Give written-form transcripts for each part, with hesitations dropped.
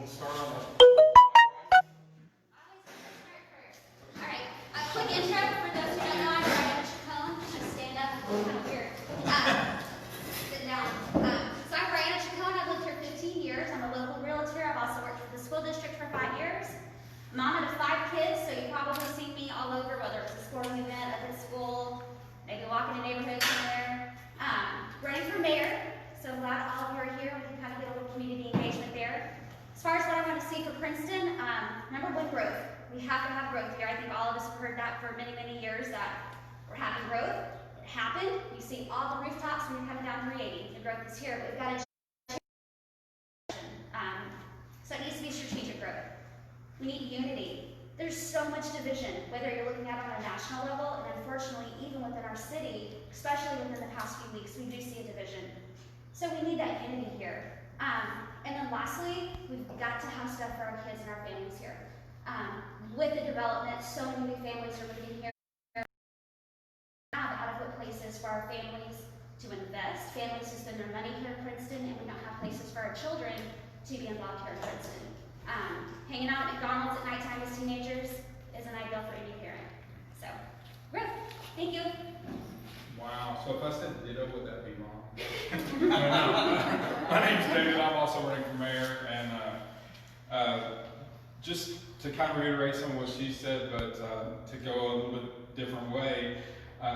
We'll start on the. Alright, a quick intro for those who don't know. I'm Brianna Chacon. Just stand up. It's kind of weird. Sit down. So I'm Brianna Chacon. I've lived here 15 years. I'm a local realtor. I've also worked for the school district for 5 years. Mom of 5 kids, so you've probably seen me all over, whether it's a sporting event, up at school, maybe walking in neighborhoods somewhere. Running for mayor, so I'm glad all of you are here. We can kind of get a little community engagement there. As far as what I want to see for Princeton, number one, growth. We have to have growth here. I think all of us have heard that for many, many years, that we're having growth. It happened. You see all the rooftops when you're coming down 380. The growth is here, but we've got to so it needs to be strategic growth. We need unity. There's so much division, whether you're looking at it on a national level, and unfortunately, even within our city, especially within the past few weeks, we do see a division. So we need that unity here. And then lastly, we've got to have stuff for our kids and our families here. With the development, so many new families are moving here. Have adequate places for our families to invest, families to spend their money here in Princeton, and we don't have places for our children to be involved here in Princeton. Hanging out at McDonald's at nighttime as teenagers isn't ideal for any parent. So, growth. Thank you. Wow. So if I said ditto, would that be wrong? I don't know. My name's David. I'm also running for mayor, and just to kind of reiterate some of what she said, but to go a little bit different way,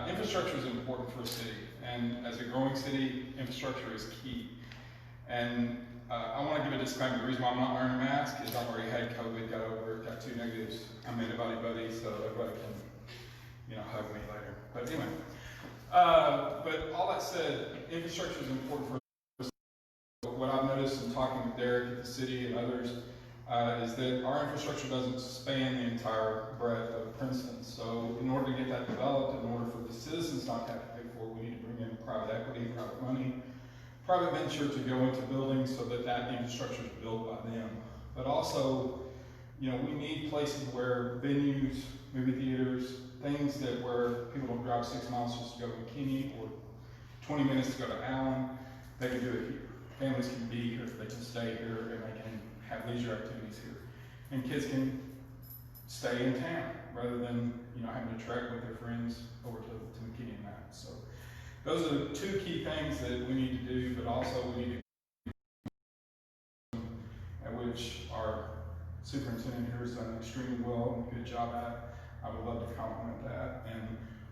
infrastructure is important for a city, and as a growing city, infrastructure is key. And I want to give a disclaimer. The reason why I'm not wearing a mask is I've already had COVID, got over it, got 2 negatives. I'm antibody buddy, so everybody can, hug me later. But anyway, but all that said, infrastructure is important for us. What I've noticed in talking with Derek at the city and others is that our infrastructure doesn't span the entire breadth of Princeton. So in order to get that developed, in order for the citizens not to have to pay for it, we need to bring in private equity, private money, private venture to go into buildings so that that infrastructure is built by them. But also, we need places where venues, movie theaters, things that where people don't drive 6 miles just to go to McKinney or 20 minutes to go to Allen, they can do it here. Families can be here, they can stay here, and they can have leisure activities here. And kids can stay in town rather than, having to trek with their friends over to McKinney and that. So those are the 2 key things that we need to do, but also we need to, at which our superintendent here has done extremely well and a good job at. I would love to compliment that, and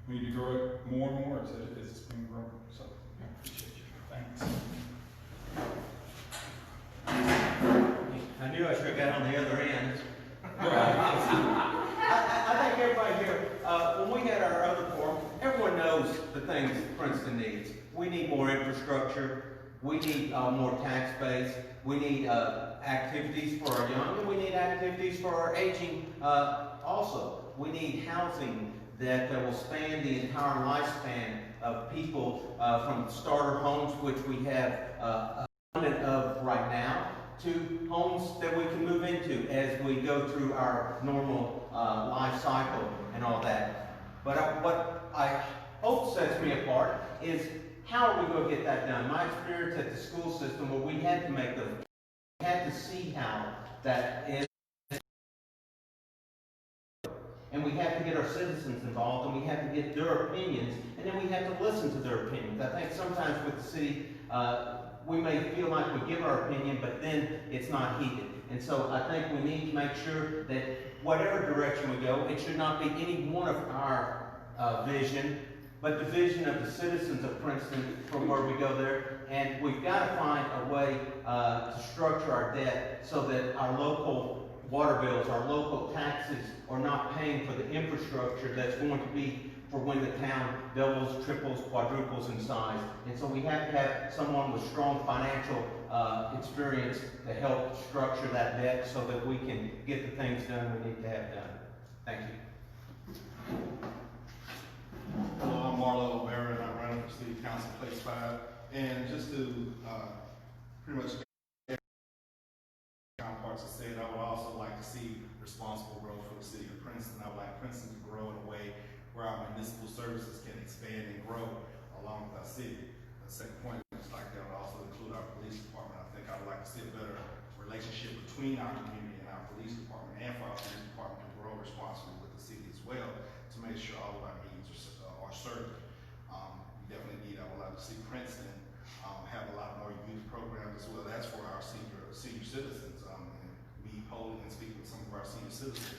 we need to grow it more and more as it's been grown. So I appreciate you. Thanks. I knew I should have got on the other end. I think everybody here, when we had our other forum, everyone knows the things Princeton needs. We need more infrastructure. We need more tax base. We need activities for our young, and we need activities for our aging also. We need housing that will span the entire lifespan of people from starter homes, which we have abundant of right now, to homes that we can move into as we go through our normal life cycle and all that. But what I hope sets me apart is how are we going to get that done? My experience at the school system, where we had to make those, we had to see how that is, and we have to get our citizens involved, and we have to get their opinions, and then we have to listen to their opinions. I think sometimes with the city, we may feel like we give our opinion, but then it's not heeded. And so I think we need to make sure that whatever direction we go, it should not be any one of our vision, but the vision of the citizens of Princeton from where we go there. And we've got to find a way to structure our debt so that our local water bills, our local taxes are not paying for the infrastructure that's going to be for when the town doubles, triples, quadruples in size. And so we have to have someone with strong financial experience to help structure that debt so that we can get the things done we need to have done. Thank you. Hello, I'm Marlo O'Mara, and I'm running for City Council Place 5. And just to pretty much counterparts have said, I would also like to see responsible growth for the city of Princeton. I would like Princeton to grow in a way where our municipal services can expand and grow along with our city. The second point is like that would also include our police department. I think I would like to see a better relationship between between our community and our police department, and for our police department to grow responsibly with the city as well, to make sure all of our needs are served. We definitely need, I would like to see Princeton have a lot more youth programs as well. That's for our senior citizens. And me polling and speaking with some of our senior citizens.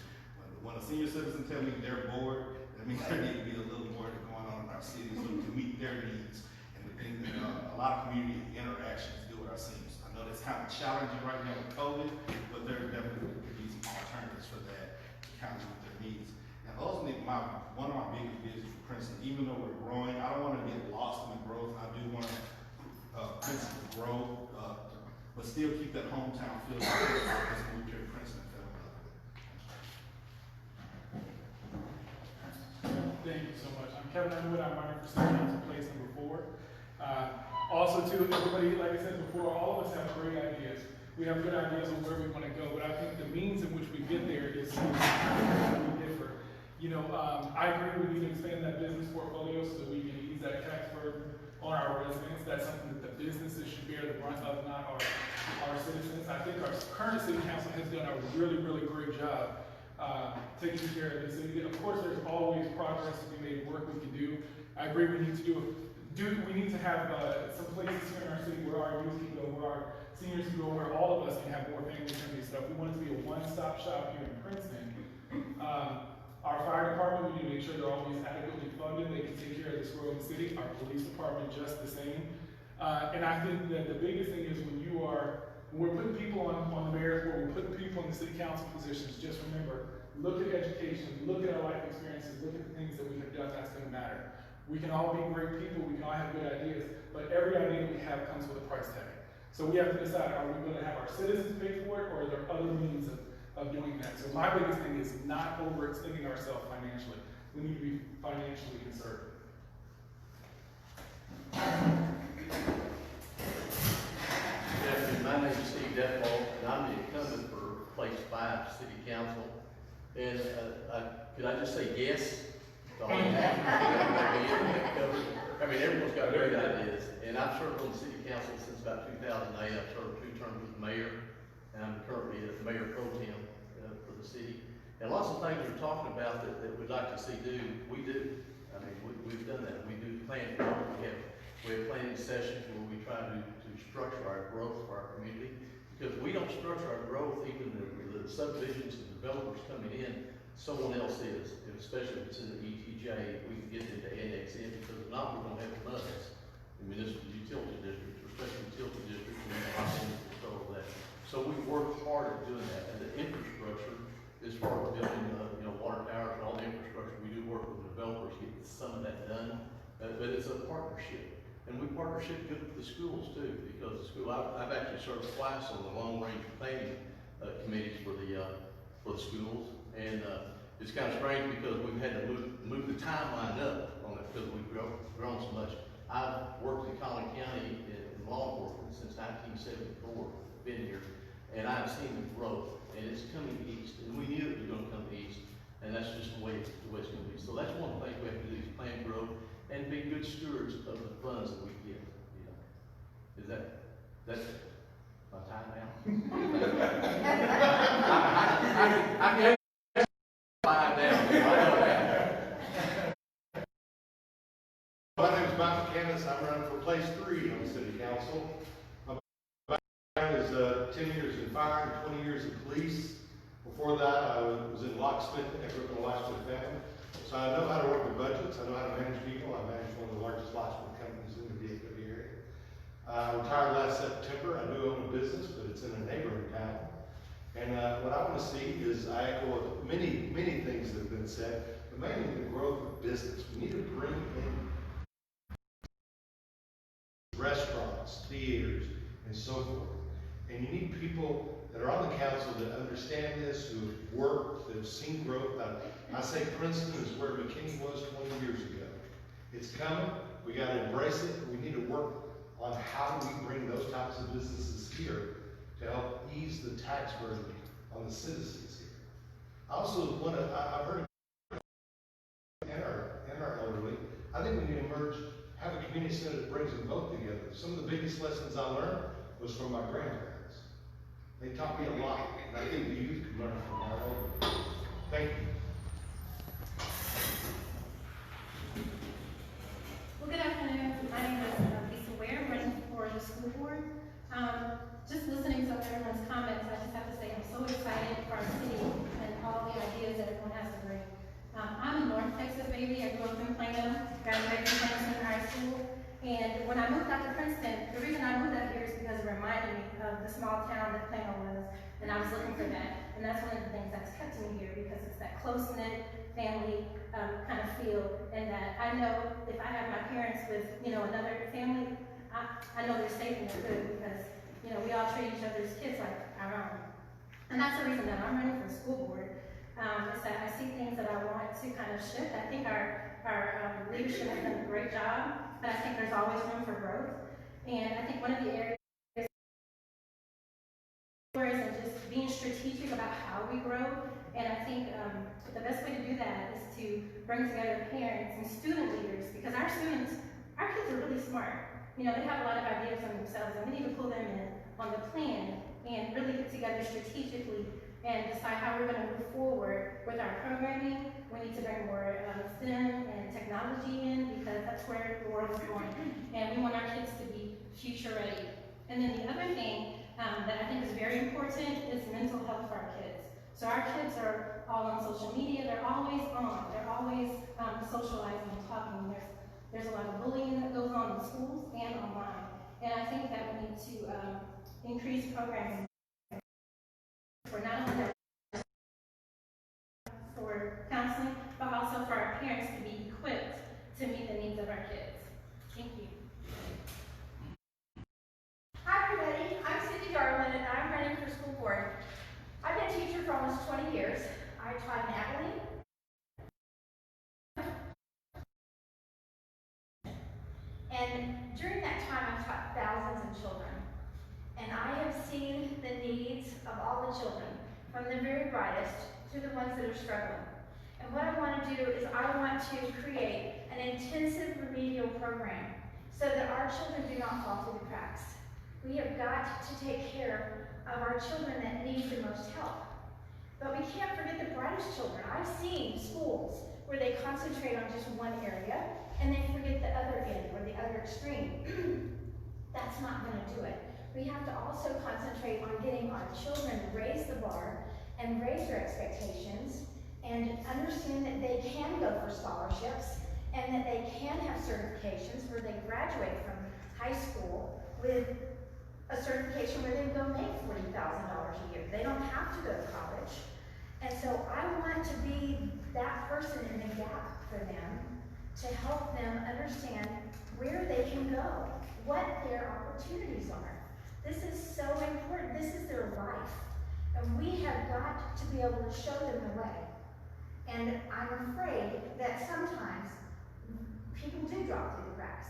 When a senior citizen tell me they're bored, that means there need to be a little more going on in our city to meet their needs and the things that a lot of community interactions do with our seniors. I know that's kind of challenging right now with COVID, but there definitely could be some alternatives for that to kind of meet their needs. And ultimately, one of my biggest visions for Princeton, even though we're growing, I don't want to get lost in the growth. I do want Princeton to grow, but still keep that hometown feel as we here at Princeton and feel love. Thank you so much. I'm Kevin Underwood. I'm running for city council place number 4. Also, too, everybody, like I said before, all of us have great ideas. We have good ideas on where we want to go, but I think the means in which we get there is different. You know, I agree we need to expand that business portfolio so that we can ease that tax burden on our residents. That's something that the businesses should bear the brunt of, not our citizens. I think our current city council has done a really, really great job taking care of the city. Of course, there's always progress to be made, work we can do. I agree we need to have some places here in our city where our youth can go, where our seniors can go, where all of us can have more family-friendly stuff. We want it to be a one-stop shop here in Princeton. Our fire department, we need to make sure they're always adequately funded. They can take care of this growing city. Our police department, just the same. And I think that the biggest thing is when we're putting people on the mayor's board, we're putting people in the city council positions, just remember, look at education, look at our life experiences, look at the things that we have done that's gonna matter. We can all be great people, we can all have good ideas, but every idea we have comes with a price tag. So we have to decide, are we gonna have our citizens pay for it, or are there other means of doing that? So my biggest thing is not overextending ourselves financially. We need to be financially conservative. Good afternoon, my name is Steve Defall, and I'm the incumbent for place 5 city council. And could I just say yes? To all you have? I mean, everyone's got great ideas, and I've served on the city council since about 2008. I've served 2 terms as mayor, and I'm currently the mayor pro tem for the city. And lots of things we're talking about that we'd like to see we do. I mean, we've done that. We do plan. We have planning sessions where we try to structure our growth for our community, because we don't structure our growth, even the subdivisions and developers coming in, someone else is, and especially if it's in the ETJ, we can get them to annex in, because if not, we're going to have floods in municipal utility districts, or special utility districts, and we're not in control of that. So we work hard at doing that, and the infrastructure, as far as building, water towers and all the infrastructure, we do work with developers to get some of that done, but it's a partnership. And we partnership good with the schools too, because the school, I've actually served twice on the long-range planning committees for the schools, and it's kind of strange because we've had to move the timeline up on it because we've grown so much. I've worked in Collin County in law enforcement since 1974, been here, and I've seen the growth, and it's coming east, and we knew it was going to come east, and that's just the way it's going to be. So that's one of the things we have to do is plan growth and be good stewards of the funds that we get. Is that's my time now? I can 5 down. My name is Michael Candace. I'm running for place 3 on the city council. My background is 10 years in fire and 20 years in police. Before that, I was in locksmith. I grew up in a locksmith family. So I know how to work with budgets. I know how to manage people. I manage one of the largest locksmith companies in the DFW area. I retired last September. I do own a business, but it's in a neighboring town. And what I want to see is, I echo many things that have been said, but mainly the growth of business. We need to bring in restaurants, theaters, and so forth. And you need people that are on the council that understand this, who have worked, that have seen growth. I say Princeton is where McKinney was 20 years ago. It's coming. We got to embrace it. We need to work on how do we bring those types of businesses here to help ease the tax burden on the citizens here. I also want to, I've heard and our elderly, I think we need to have a community center that brings them both together. Some of the biggest lessons I learned was from my grandparents. They taught me a lot, and I think the youth can learn from all of them. Thank you. Well, good afternoon. My name is Lisa Ware. I'm running for the school board. Just listening to everyone's comments, I just have to say I'm so excited for our city and all the ideas that everyone has to bring. I'm a North Texas baby. I grew up in Plano, graduated from Princeton High School. And when I moved out to Princeton, the reason I moved out here is because it reminded me of the small town that Plano was, and I was looking for that. And that's one of the things that's kept me here, because it's that close-knit family kind of feel, and that I know if I have my parents with, another family, I know they're safe and they're good, because, we all treat each other's kids like our own. And that's the reason that I'm running for school board, is that I see things that I want to kind of shift. I think our leadership has done a great job, but I think there's always room for growth. And I think one of the areas is just being strategic about how we grow. And I think the best way to do that is to bring together parents and student leaders, because our kids are really smart. They have a lot of ideas on themselves, and we need to pull them in on the plan and really get together strategically and decide how we're going to move forward with our programming. We need to bring more STEM and technology in, because that's where the world is going, and we want our kids to be future ready. And then the other thing that I think is very important is mental health for our kids. So our kids are all on social media. They're always on. They're always socializing and talking. There's a lot of bullying that goes on in schools and online. And I think that we need to increase programming for not only for counseling, but also for our parents to be equipped to meet the needs of our kids. Thank you. Hi everybody, I'm Cindy Garland and I'm running for school board. I've been a teacher for almost 20 years. I taught in Abilene. And during that time, I've taught thousands of children. And I have seen the needs of all the children, from the very brightest to the ones that are struggling. And what I want to do is I want to create an intensive remedial program so that our children do not fall through the cracks. We have got to take care of our children that need the most help. But we can't forget the brightest children. I've seen schools where they concentrate on just one area and they forget the other end or the other extreme. That's not going to do it. We have to also concentrate on getting our children to raise the bar and raise their expectations and understand that they can go for scholarships and that they can have certifications where they graduate from high school with a certification where they can go make $40,000 a year. They don't have to go to college. And so I want to be that person in the gap for them to help them understand where they can go, what their opportunities are. This is so important. This is their life. And we have got to be able to show them the way. And I'm afraid that sometimes people do drop through the cracks.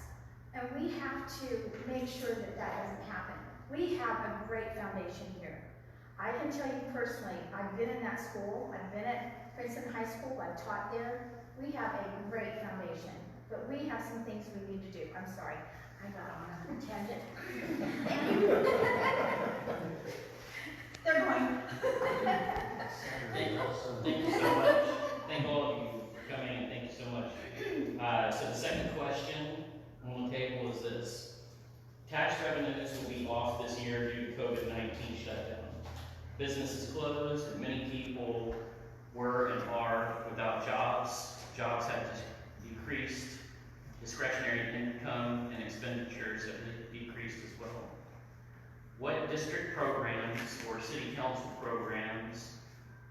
And we have to make sure that that doesn't happen. We have a great foundation here. I can tell you personally, I've been in that school. I've been at Princeton High School. I've taught there. We have a great foundation. But we have some things we need to do. I'm sorry. I got on a tangent. Thank you. They're going. Thank you so much. Thank all of you for coming, and thank you so much. So the second question on the table is this. Tax revenues will be off this year due to COVID-19 shutdown. Businesses closed, and many people were and are without jobs. Jobs have decreased. Discretionary income and expenditures have decreased as well. What district programs or city council programs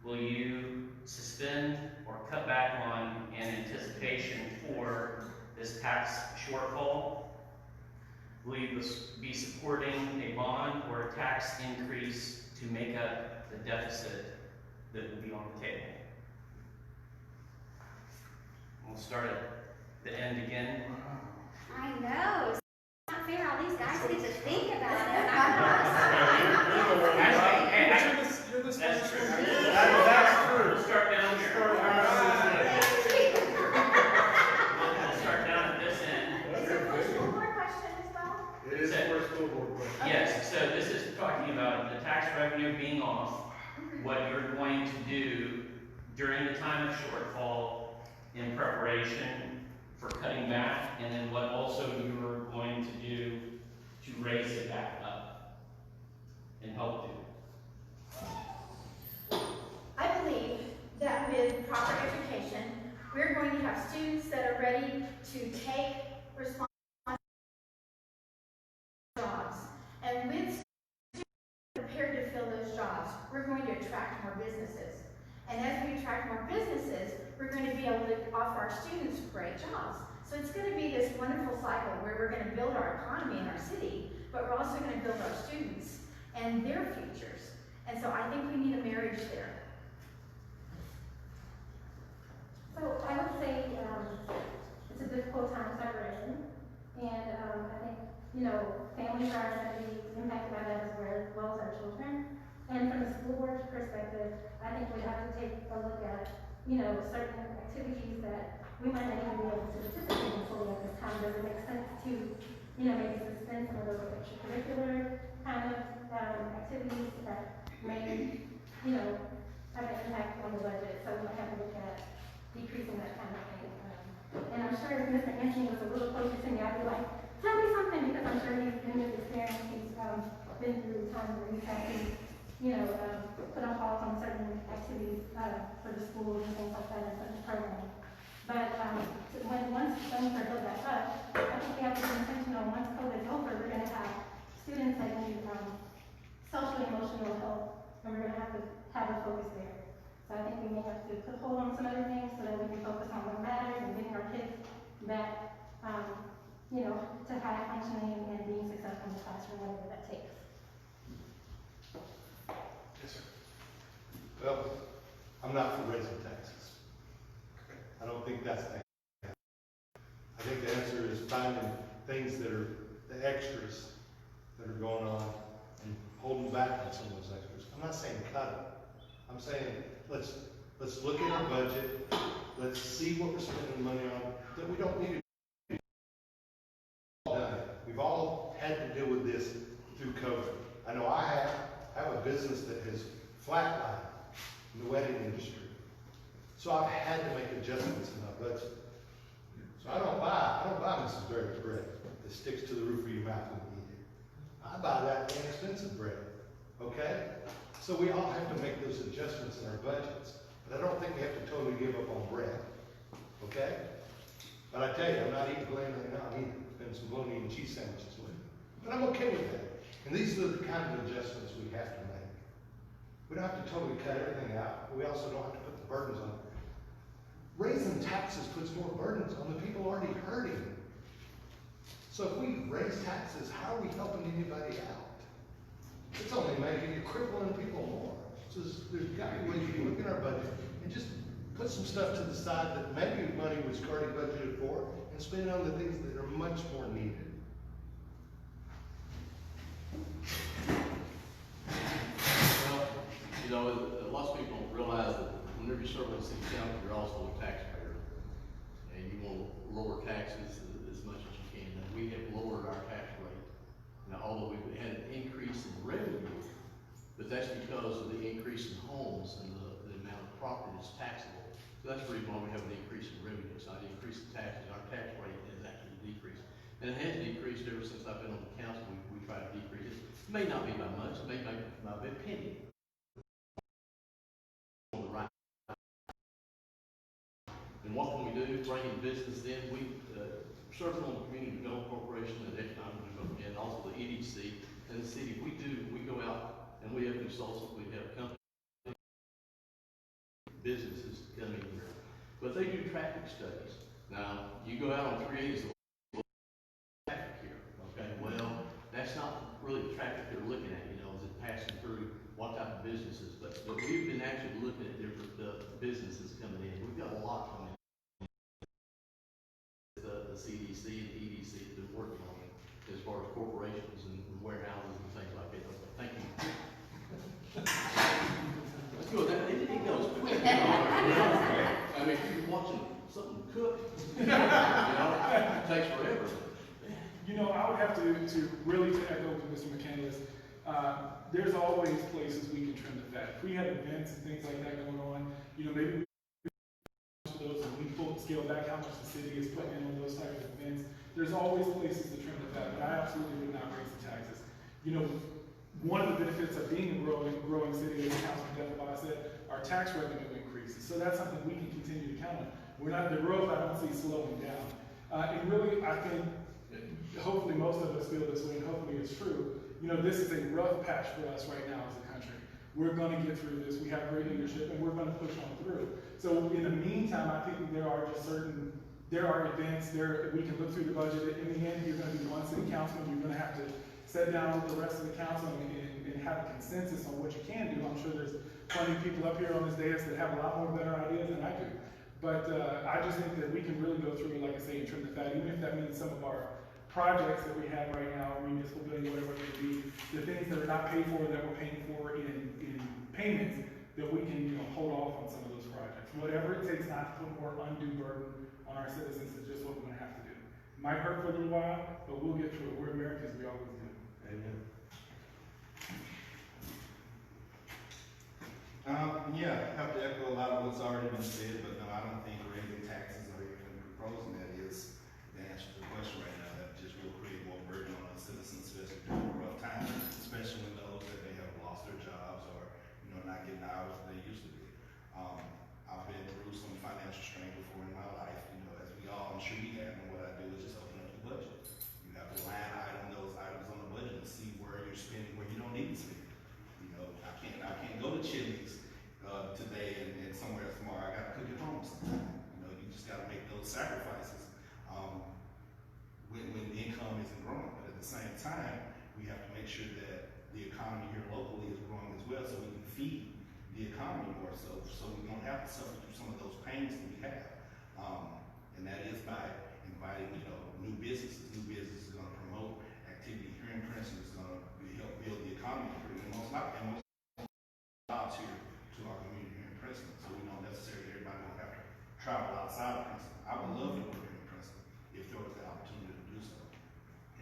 will you suspend or cut back on in anticipation for this tax shortfall? Will you be supporting a bond or a tax increase to make up the deficit that will be on the table? We'll start at the end again. I know. It's not fair. All these guys get to think about it. You're the That's true. That's true. We'll start down here. We'll start down at this end. Is it for a school board question as well? It is for a school board question. Yes, so this is talking about the tax revenue what you're going to do during the time of shortfall in preparation for cutting back, and then what also you're going to do to raise it back up and help do. I believe that with proper education, we're going to have students that are ready to take responsibility for jobs. And with students prepared to fill those jobs, we're going to attract more businesses. And as we attract more businesses, we're going to be able to offer our students great jobs. So it's going to be this wonderful cycle where we're going to build our economy in our city, but we're also going to build our students and their futures. And so I think we need a marriage there. So I would say it's a difficult time separating, and I think, you know, families are going to be impacted by that as well as our children. And from the school board's perspective, I think we have to take a look at, you know, certain activities that we might not even be able to participate in fully at this time. Does it make sense to, you know, maybe suspend some of those extracurricular kind of activities that may, you know, have an impact on the budget? So we might have to look at decreasing that kind of thing. And I'm sure if Mr. Anthony was a little closer to me, I'd be like, tell me something, because I'm sure he's been with experience. He's been through times where he's had to, you know, put a halt on certain activities for the schools and things like that in certain programs. But once things are built back up, I think we have to be intentional. Once COVID's over, we're going to have students that need social and emotional help, and we're going to have a focus there. So I think we may have to put a hold on some other things so that we can focus on what matters and getting our kids back, you know, to high functioning and being successful in the classroom, whatever that takes. Yes, sir. Well, I'm not for raising taxes. I don't think that's the answer. I think the answer is finding things that are the extras that are going on and holding back on some of those extras. I'm not saying cut them. I'm saying let's look at our budget. Let's see what we're spending money on that we don't need to do. We've all had to deal with this through COVID. I know I have a business that has flatlined in the wedding industry. So I've had to make adjustments in my budget. So I don't buy Mrs. Berry's bread that sticks to the roof of your mouth when you eat it. I buy that inexpensive bread. Okay? So we all have to make those adjustments in our budgets. But I don't think we have to totally give up on bread. Okay? But I tell you, I'm not eating plain right now. I'm eating some bologna and cheese sandwiches with it. But I'm okay with that. And these are the kind of adjustments we have to make. We don't have to totally cut everything out. But we also don't have to put the burdens on it. Raising taxes puts more burdens on the people already hurting. So if we raise taxes, how are we helping anybody out? It's only making you crippling people more. So there's got to be ways we can look at our budget and just put some stuff to the side that maybe money was already budgeted for and spend it on the things that are much more needed. Well, you know, lots of people don't realize that whenever you serve on the city council, you're also a taxpayer. And you want to lower taxes as much as you can. And we have lowered our tax rate. Now, although we've had an increase in revenue, but that's because of the increase in homes and the amount of property that's taxable. So that's the reason why we have an increase in revenue. It's not an increase in taxes. Our tax rate has actually decreased. And it has decreased ever since I've been on the council. We try to decrease it. It may not be by much. It may be by a penny. On the right. And what can we do? Bring in business in. We certainly on the Community Development Corporation and Economic Development and also the EDC and the city. We go out and we have consultants. We have companies, businesses coming here. But they do traffic studies. Now, you go out on 380s, traffic here, okay? Well, that's not really the traffic they're looking at, you know, is it passing through, what type of businesses? But we've been actually looking at different businesses coming in. We've got a lot coming in. The CDC and the EDC have been working on it as far as corporations and warehouses and things like that. Thank you. That's good. It goes quick. I mean, if you're watching something cook, you know, it takes forever. You know, I would have to really to echo to Mr. McCandless. there's always places we can trim the fat. If we have events and things like that going on, maybe to those and we scale back how much the city is putting in on those types of events. There's always places to trim the fat, but I absolutely would not raise the taxes. One of the benefits of being a growing city, as Councilman Devereaux said, our tax revenue increases. So that's something we can continue to count on. The growth I don't see slowing down. And really, I think, hopefully most of us feel this way, and hopefully it's true. This is a rough patch for us right now as a country. We're going to get through this. We have great leadership, and we're going to push on through. So in the meantime, I think there are events there. We can look through the budget. In the end, you're going to be one city councilman. You're going to have to sit down with the rest of the council and have a consensus on what you can do. I'm sure there's plenty of people up here on this dais that have a lot more better ideas than I do. But I just think that we can really go through, like I say, and trim the fat, even if that means some of our projects that we have right now, municipal building, whatever it may be, the things that are not paid for that we're paying for in payments, that we can hold off on some of those projects. Whatever it takes not to put more undue burden on our citizens is just what we're going to have to do. It might hurt for a little while, but we'll get through it. We're Americans, we always do. Amen. Yeah, I have to echo a lot of what's already been said, but no, I don't think raising taxes or even proposing that is the answer to the question right now. That just will create more burden on our citizens, especially during a rough time, especially when those that may have lost their jobs or, not getting hours that they used to be. I've been through some financial strain before in my life, as we all, I'm sure we have, and what I do is just open up the budget. You have to line item those items on the budget and see where you're spending where you don't need to spend. I can't go to Chili's today and somewhere tomorrow. I gotta cook at home sometime. You just gotta make those sacrifices when the income isn't growing. But at the same time, we have to make sure that the economy here locally is growing as well, so we can feed the economy more, so we don't have to suffer through some of those pains that we have. And that is by inviting new businesses. New businesses is going to promote activity here in Princeton. It's going to help build the economy and most jobs here to our community here in Princeton. So we don't necessarily everybody don't have to travel outside of Princeton. I would love to work here in Princeton if there was the opportunity to do so.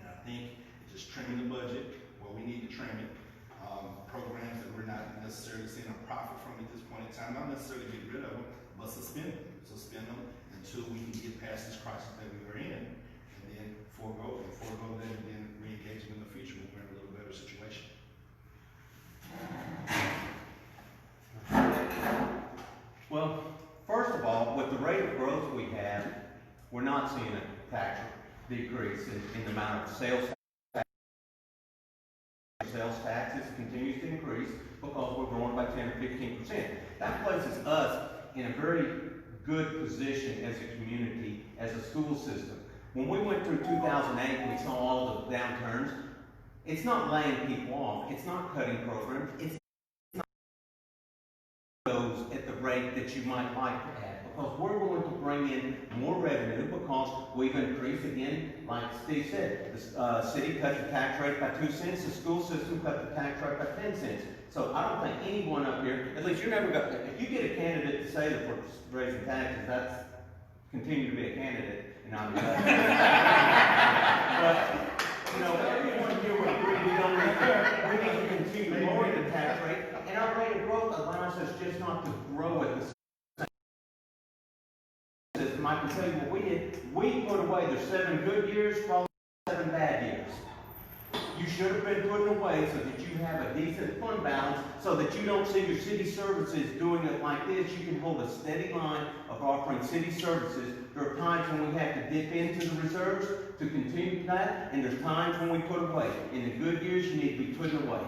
And I think just trimming the budget where we need to trim it, programs that we're not necessarily seeing a profit from at this point in time, not necessarily get rid of them, but suspend them until we can get past this crisis that we were in, and then forego them and then re-engage them in the future when we're in a little better situation. Well, first of all, with the rate of growth we have, we're not seeing a tax decrease in the amount of sales taxes continues to increase because we're growing by 10 or 15%. That places us in a very good position as a community, as a school system. When we went through 2008, we saw all the downturns. It's not laying people off. It's not cutting programs. It's not those at the rate that you might like to have, because we're going to bring in more revenue because we've increased again, like Steve said, the city cut the tax rate by 2 cents, the school system cut the tax rate by 10 cents. So I don't think anyone up here, at least you're never going to, if you get a candidate to say that we're raising taxes, that's continue to be a candidate and not a But, everyone here would agree we need to continue lowering the tax rate, and our rate of growth allows us just not to grow at the system. I can tell you what we did. We put away the 7 good years from 7 bad years. You should have been putting away so that you have a decent fund balance, so that you don't see your city services doing it like this. You can hold a steady line of offering city services. There are times when we have to dip into the reserves to continue that, and there's times when we put away. In the good years, you need to be putting away.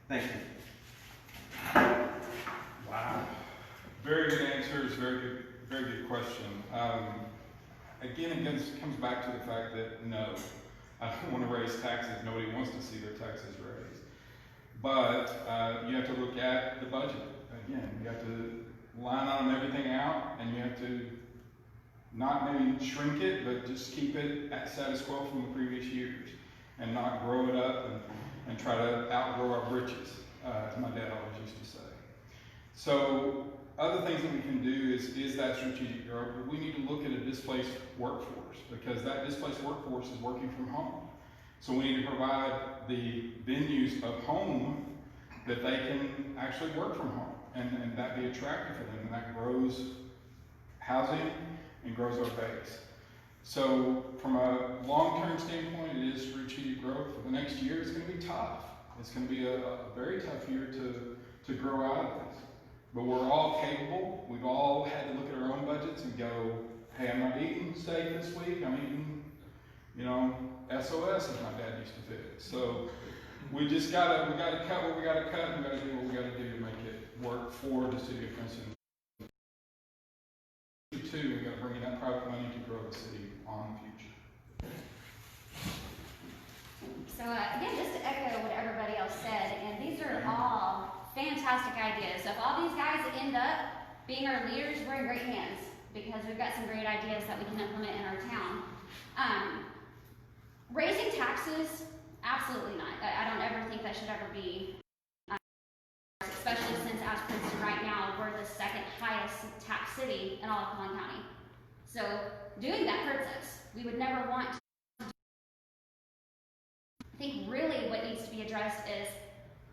Thank you. Wow. Very good answers, very good question. Again, it comes back to the fact that no, I don't want to raise taxes. Nobody wants to see their taxes raised. But you have to look at the budget. Again, you have to line item everything out, and you have to not maybe shrink it, but just keep it at status quo from the previous years, and not grow it up and try to outgrow our britches, as my dad always used to say. So other things that we can do is that strategic growth, but we need to look at a displaced workforce, because that displaced workforce is working from home. So we need to provide the venues of home that they can actually work from home, and that be attractive for them, and that grows housing and grows our base. So from a long-term standpoint, it is strategic growth. For the next year, it's going to be tough. It's going to be a very tough year to grow out of this. But we're all capable. We've all had to look at our own budgets and go, hey, I'm not eating steak this week. I'm eating, SOS, as my dad used to fit. So we just we gotta cut what we gotta cut, and we gotta do what we gotta do to make it work for the city of Princeton. Two, we gotta bring in that private money to grow the city on the future. So again, just to echo what everybody else said, and these are all fantastic ideas. So if all these guys end up being our leaders, we're in great hands because we've got some great ideas that we can implement in our town. Raising taxes, absolutely not. I don't ever think that should ever be, especially since as Princeton right now, we're the second highest tax city in all of Collin County. So doing that hurts us. We would never want to. I think really what needs to be addressed is,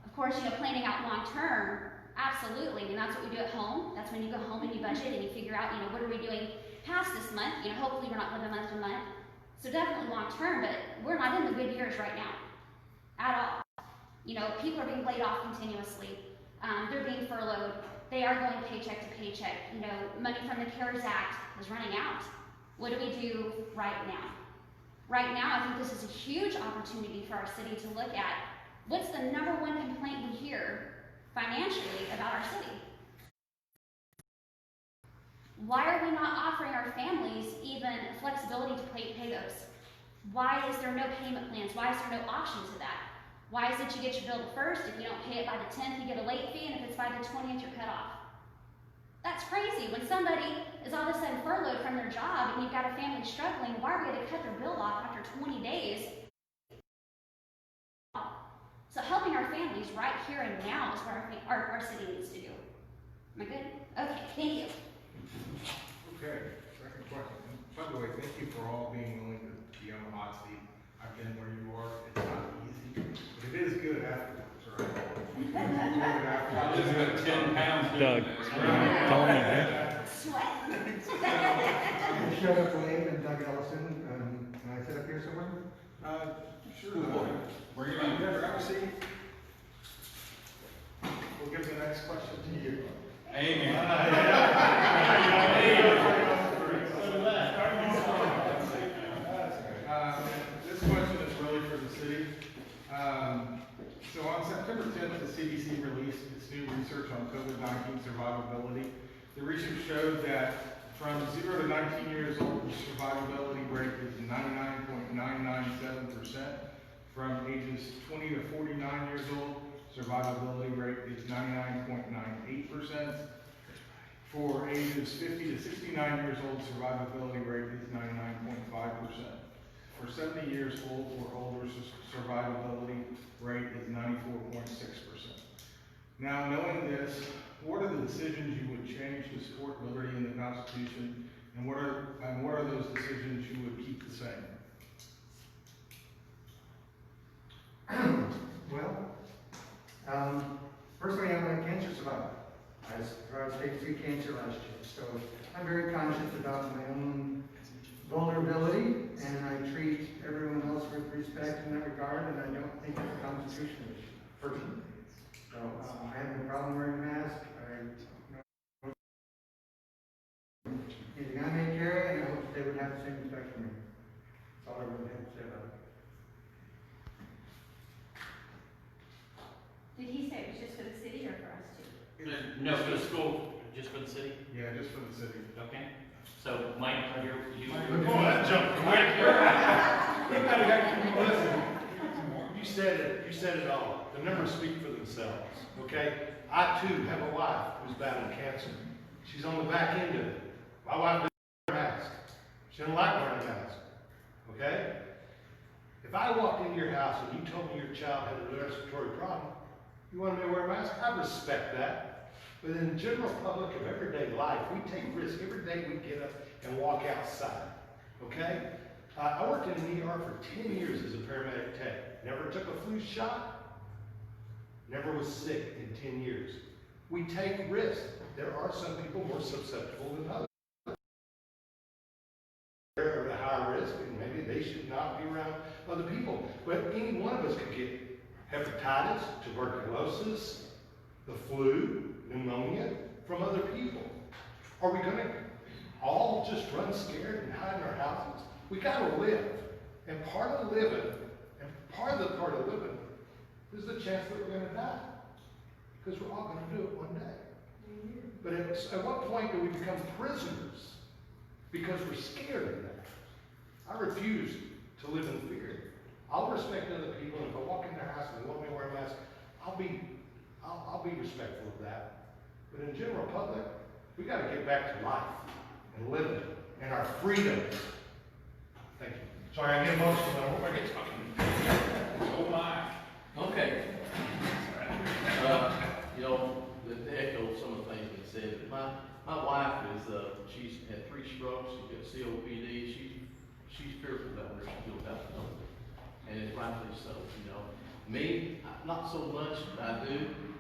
of course, planning out long term, absolutely. I mean, that's what we do at home. That's when you go home and you budget and you figure out, what are we doing past this month? Hopefully we're not living month to month. So definitely long term, but we're not in the good years right now at all. People are being laid off continuously. They're being furloughed. They are going paycheck to paycheck. Money from the CARES Act is running out. What do we do right now? Right now, I think this is a huge opportunity for our city to look at what's the number one complaint we hear financially about our city. Why are we not offering our families even flexibility to pay those? Why is there no payment plans? Why is there no option to that? Why is it you get your bill the 1st, if you don't pay it by the 10th, you get a late fee, and if it's by the 20th, you're cut off? That's crazy. When somebody is all of a sudden furloughed from their job and you've got a family struggling, why are we going to cut their bill off after 20 days? So helping our families right here and now is what our city needs to do. Am I good? Okay, thank you. Okay, second question. By the way, thank you for all being willing to be on the hot seat. I've been where you are. It's not easy, but it is good afterwards, right? I just got 10 pounds. Doug, call me, man. Sweat. Sheriff Wade and Doug Ellison, can I sit up here somewhere? Sure. Where are you going? Grab a seat. We'll give the next question to you. Amen. This question is really for the city. So on September 10th, the CDC released its new research on COVID-19 survivability. The research showed that from 0 to 19 years old, the survivability rate is 99.997%. From ages 20 to 49 years old, survivability rate is 99.98%. For ages 50 to 69 years old, survivability rate is 99.5%. For 70 years old or older, survivability rate is 94.6%. Now, knowing this, what are the decisions you would change to support liberty in the Constitution, and what are those decisions you would keep the same? Well, personally, I'm a cancer survivor. I survived stage 3 cancer last year, so I'm very conscious about my own vulnerability, and I treat everyone else with respect in that regard, and I don't think it's a constitutional issue, personally. So I have no problem wearing a mask. Anything I may carry, and I hope they would have the same respect for me. That's all I really have to say about it. Did he say it was just for the city or for us too? No, for the school, just for the city? Yeah, just for the city. Okay. So, Mike, you. Oh, that jumped quick. Listen, you said it all. The numbers speak for themselves, okay? I too have a wife who's battling cancer. She's on the back end of it. My wife doesn't wear a mask. She doesn't like wearing a mask, okay? If I walked into your house and you told me your child had a respiratory problem, you wanted me to wear a mask? I respect that. But in the general public of everyday life, we take risks every day we get up and walk outside, okay? I worked in an ER for 10 years as a paramedic tech. Never took a flu shot. Never was sick in 10 years. We take risks. There are some people more susceptible than others. They're at a high risk and maybe they should not be around other people. But any one of us could get hepatitis, tuberculosis, the flu, pneumonia from other people. Are we going to all just run scared and hide in our houses? We got to live. And part of living is the chance that we're going to die. Because we're all going to do it one day. But at what point do we become prisoners because we're scared of that? I refuse to live in fear. I'll respect other people, and if I walk in their house and they want me to wear a mask, I'll be respectful of that. But in general public, we got to get back to life and living and our freedoms. Thank you. Sorry, I get emotional. I hope I get talking. Oh my. Okay. You know, to echo some of the things that said, my wife is, she's had 3 strokes, she's got COPD, she's fearful about where she feels out the door. And it's rightfully so, you know. Me, not so much, but I do.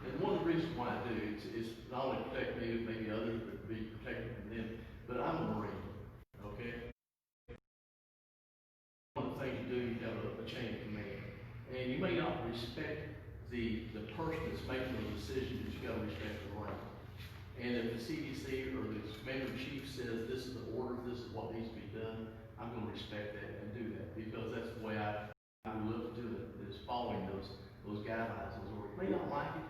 And one of the reasons why I do is not only protect me, but maybe others, but be protected from them. But I'm a Marine, okay? One of the things you do, you have a chain of command. And you may not respect the person that's making the decision, but you got to respect the rank. And if the CDC or the commander-in-chief says this is the order, this is what needs to be done, I'm going to respect that and do that because that's the way I look to it, is following those guidelines, those orders. May not like it,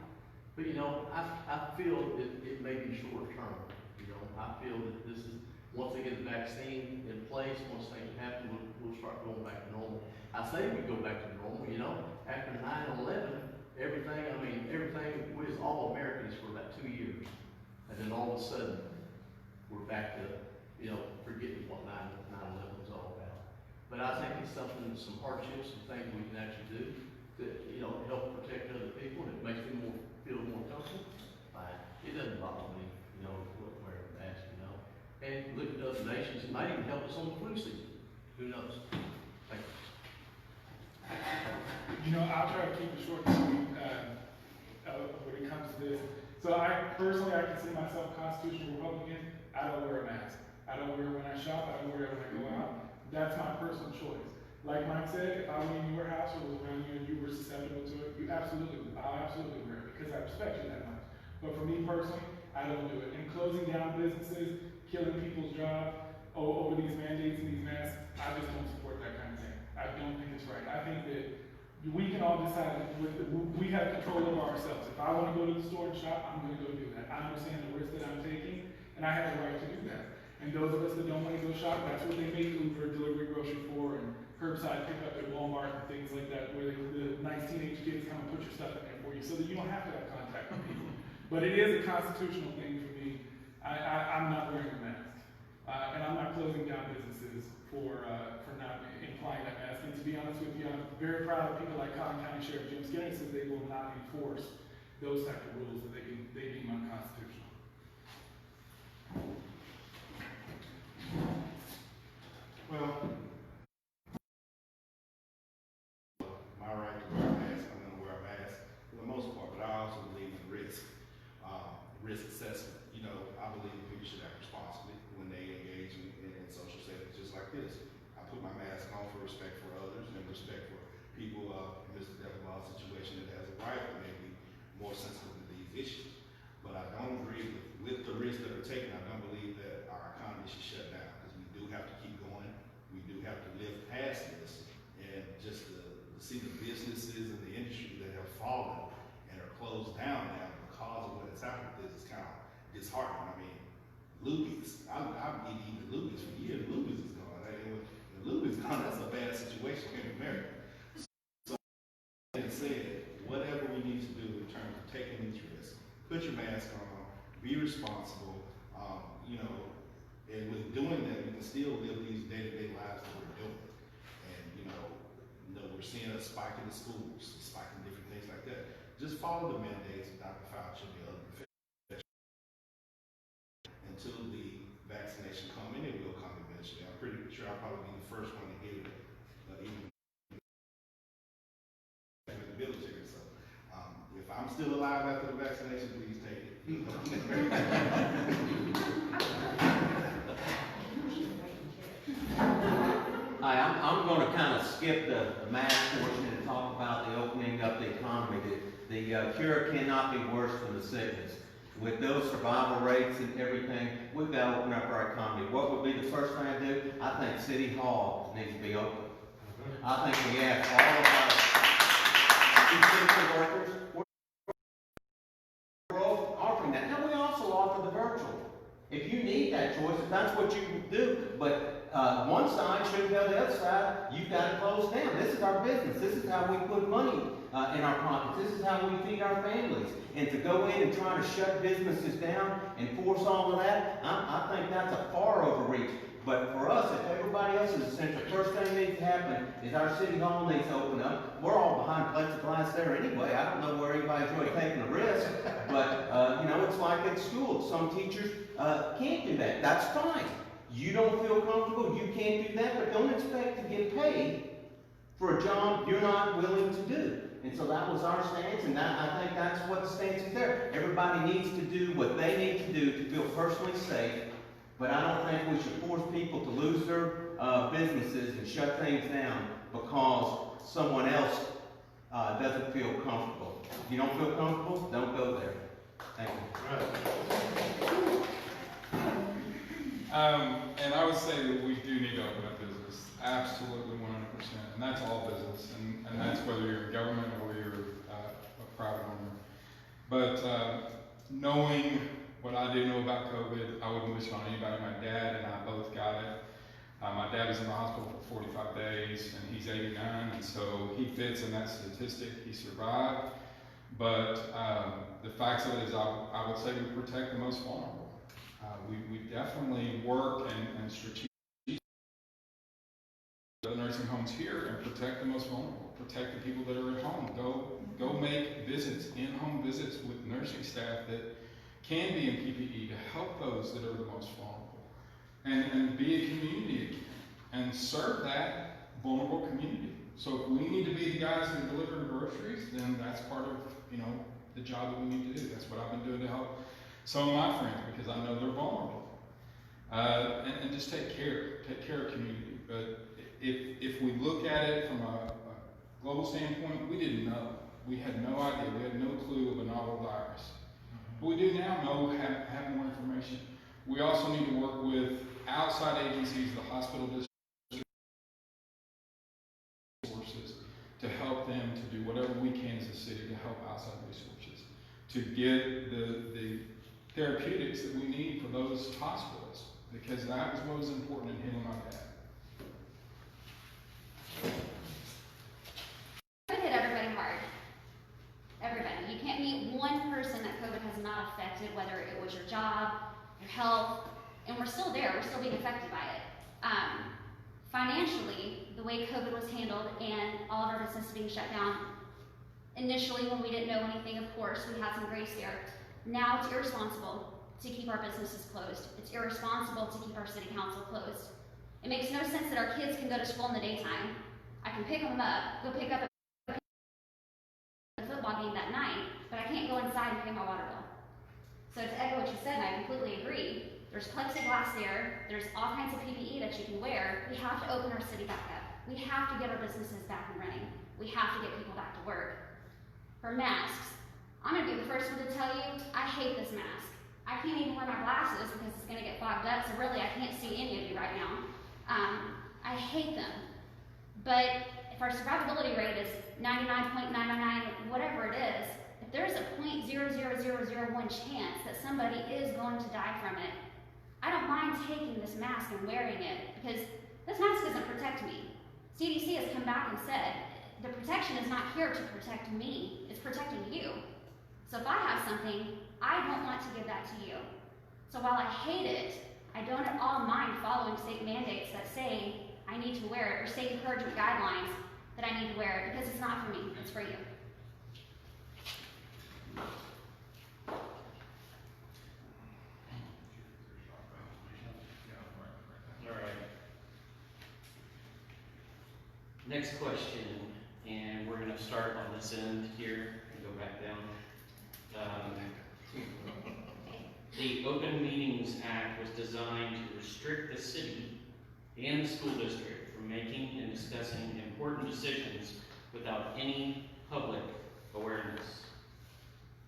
but you know, I feel it may be short term. You know, I feel that this is, once they get the vaccine in place, once things happen, we'll start going back to normal. I say we go back to normal, you know, after 9/11, everything was all Americans for about 2 years. And then all of a sudden, we're back to, you know, forgetting what 9/11 was all about. But I think it's something, some hardships, some things we can actually do to, you know, help protect other people, and it makes them feel more comfortable. Fine. It doesn't bother me, you know, wearing a mask, you know. And look at other nations, it might even help us on the flu season. Who knows? Thank you. You know, I'll try to keep it short and sweet when it comes to this. So I consider myself a constitutional Republican. I don't wear a mask. I don't wear it when I shop. I don't wear it when I go out. That's my personal choice. Like Mike said, if I went in your house or was around you and you were susceptible to it, I'll absolutely wear it because I respect you that much. But for me personally, I don't do it. And closing down businesses, killing people's jobs over these mandates and these masks, I just don't support that kind of thing. I don't think it's right. I think that we can all decide that we have control over ourselves. If I want to go to the store and shop, I'm going to go do that. I understand the risk that I'm taking, and I have the right to do that. And those of us that don't want to go shop, that's what they make Uber, delivery, grocery for, and curbside pickup at Walmart and things like that, where the nice teenage kids come and put your stuff in there for you so that you don't have to have contact with people. But it is a constitutional thing for me. I'm not wearing a mask. And I'm not closing down businesses for not implying that mask. And to be honest with you, I'm very proud of people like Collin County Sheriff Jim Skinner says they will not enforce those type of rules that they deem unconstitutional. Well, my right to wear a mask, I'm going to wear a mask for the most part, but I also believe in risk assessment. You know, I believe people should act responsibly when they engage in social settings just like this. I put my mask on for respect for others and respect for people in Mr. Devil's situation that has a rifle may be more sensitive to these issues. But I don't agree with the risks that are taken. I don't believe that our economy should shut down because we do have to keep going. We do have to live past this, and just to see the businesses and the industry that have fallen and are closed down now because of what has happened with this is kind of disheartening. I mean, Lucas, I've eaten Lucas for years. Lucas is gone. When Lucas is gone, that's a bad situation here in America. So, like I said, whatever we need to do in terms of taking these risks, put your mask on, be responsible, you know, and with doing that, we can still live these day-to-day lives that we're doing. And, you know, we're seeing a spike in the schools, a spike in different things like that. Just follow the mandates of Dr. Fauci and the other professionals. Until the vaccination comes, and it will come eventually. I'm pretty sure I'll probably be the first one to get it, even in the village here, so, if I'm still alive after the vaccination, please take it. Hi, I'm going to kind of skip the math portion and talk about the opening up the economy. The cure cannot be worse than the sickness. With those survival rates and everything, we've got to open up our economy. What would be the first thing I do? I think City Hall needs to be open. I think we ask all of our essential workers, we're offering that. Now, we also offer the virtual. If you need that choice, if that's what you do, but one side shouldn't go the other side, you've got to close down. This is our business. This is how we put money in our pockets. This is how we feed our families. And to go in and try to shut businesses down and force all of that, I think that's a far overreach. But for us, if everybody else is essential, first thing that needs to happen is our city hall needs to open up. We're all behind plexiglass there anyway. I don't know where anybody's really taking a risk. But, it's like at school. Some teachers can't do that. That's fine. You don't feel comfortable, you can't do that, but don't expect to get paid for a job you're not willing to do. And so that was our stance, and I think that's what the stance is there. Everybody needs to do what they need to do to feel personally safe, but I don't think we should force people to lose their businesses and shut things down because someone else doesn't feel comfortable. If you don't feel comfortable, don't go there. Thank you. And I would say that we do need to open up business, absolutely 100%, and that's all business, and that's whether you're in government or you're a private owner. But knowing what I do know about COVID, I wouldn't wish it on anybody. My dad and I both got it. My dad was in the hospital for 45 days, and he's 89, and so he fits in that statistic. He survived. But the facts of it is, I would say we protect the most vulnerable. We definitely work and strategically the nursing homes here and protect the most vulnerable, protect the people that are at home. Go make visits, in-home visits with nursing staff that can be in PPE to help those that are the most vulnerable, and be a community again, and serve that vulnerable community. So if we need to be the guys that deliver the groceries, then that's part of the job that we need to do. That's what I've been doing to help some of my friends, because I know they're vulnerable. And just take care of community. But if we look at it from a global standpoint, we didn't know. We had no idea. We had no clue of a novel virus. But we do now have more information. We also need to work with outside agencies, the hospital district, resources, to help them to do whatever we can as a city to help outside resources, to get the therapeutics that we need for those hospitals, because that was what was important in healing my dad. COVID hit everybody hard. Everybody. You can't meet one person that COVID has not affected, whether it was your job, your health, and we're still there. We're still being affected by it. Financially, the way COVID was handled and all of our businesses being shut down, initially when we didn't know anything, of course, we had some grace there. Now it's irresponsible to keep our businesses closed. It's irresponsible to keep our city council closed. It makes no sense that our kids can go to school in the daytime. I can pick them up, go pick up a football game that night, but I can't go inside and pay my water bill. So to echo what you said, and I completely agree, there's plexiglass there, there's all kinds of PPE that you can wear. We have to open our city back up. We have to get our businesses back and running. We have to get people back to work. For masks, I'm gonna be the first one to tell you, I hate this mask. I can't even wear my glasses because it's gonna get fogged up, so really I can't see any of you right now. I hate them. But if our survivability rate is 99.999, whatever it is, if there's a 0.00001 chance that somebody is going to die from it, I don't mind taking this mask and wearing it, because this mask doesn't protect me. CDC has come back and said, the protection is not here to protect me, it's protecting you. So if I have something, I don't want to give that to you. So while I hate it, I don't at all mind following state mandates that say I need to wear it, or state encouragement guidelines that I need to wear it, because it's not for me, it's for you. All right. Next question, and we're gonna start on this end here and go back down. The Open Meetings Act was designed to restrict the city and the school district from making and discussing important decisions without any public awareness.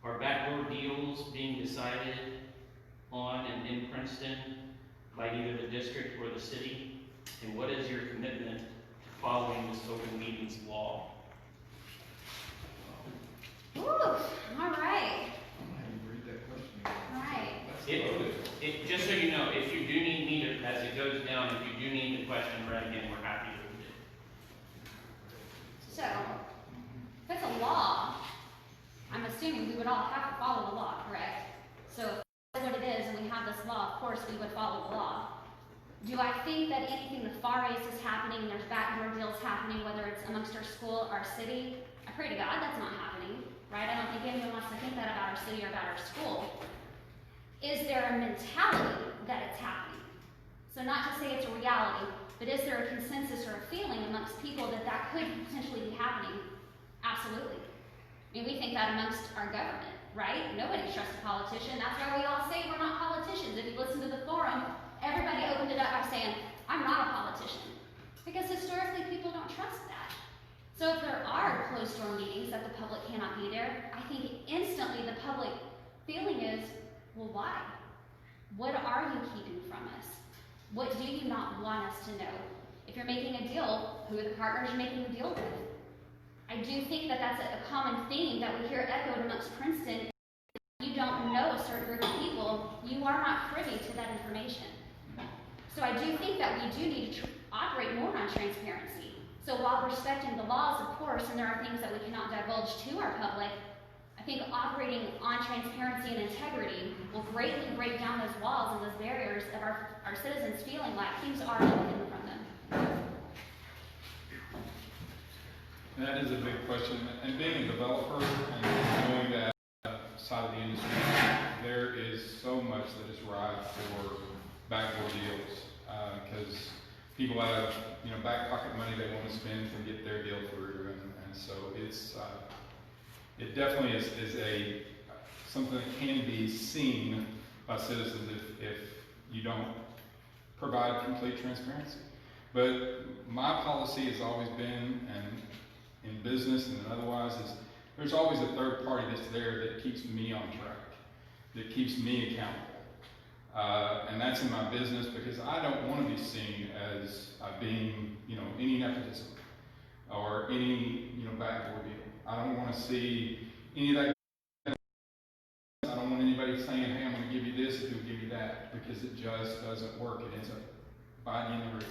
Are backdoor deals being decided on and in Princeton by either the district or the city? And what is your commitment to following this open meetings law? Ooh, all right. Read that question. All right. Just so you know, if you do need me to, as it goes down, if you do need the question read again, we're happy to read it. So, if it's a law, I'm assuming we would all have to follow the law, correct? So if that's what it is and we have this law, of course we would follow the law. Do I think that anything nefarious is happening, there's backdoor deals happening, whether it's amongst our school, our city? I pray to God that's not happening, right? I don't think anyone wants to think that about our city or about our school. Is there a mentality that it's happening? So not to say it's a reality, but is there a consensus or a feeling amongst people that that could potentially be happening? Absolutely. I mean, we think that amongst our government, right? Nobody trusts a politician. That's why we all say we're not politicians. If you listen to the forum, everybody opened it up by saying, I'm not a politician. Because historically, people don't trust that. So if there are closed-door meetings that the public cannot be there, I think instantly the public feeling is, well, why? What are you keeping from us? What do you not want us to know? If you're making a deal, who are the partners you're making the deal with? I do think that that's a common theme that we hear echoed amongst Princeton. If you don't know a certain group of people, you are not privy to that information. So I do think that we do need to operate more on transparency. So while respecting the laws, of course, and there are things that we cannot divulge to our public, I think operating on transparency and integrity will greatly break down those walls and those barriers of our citizens feeling like things are hidden from them. That is a big question. And being a developer and knowing that side of the industry, there is so much that is ripe for backdoor deals. Because people have, back pocket money they want to spend to get their deal through. And so it definitely is something that can be seen by citizens if you don't provide complete transparency. But my policy has always been, and in business and otherwise, is there's always a third party that's there that keeps me on track, that keeps me accountable. And that's in my business because I don't want to be seen as being, any nepotism or any, backdoor deal. I don't want to see any of that. I don't want anybody saying, hey, I'm going to give you this if you'll give you that, because it just doesn't work. It ends up biting in the rear.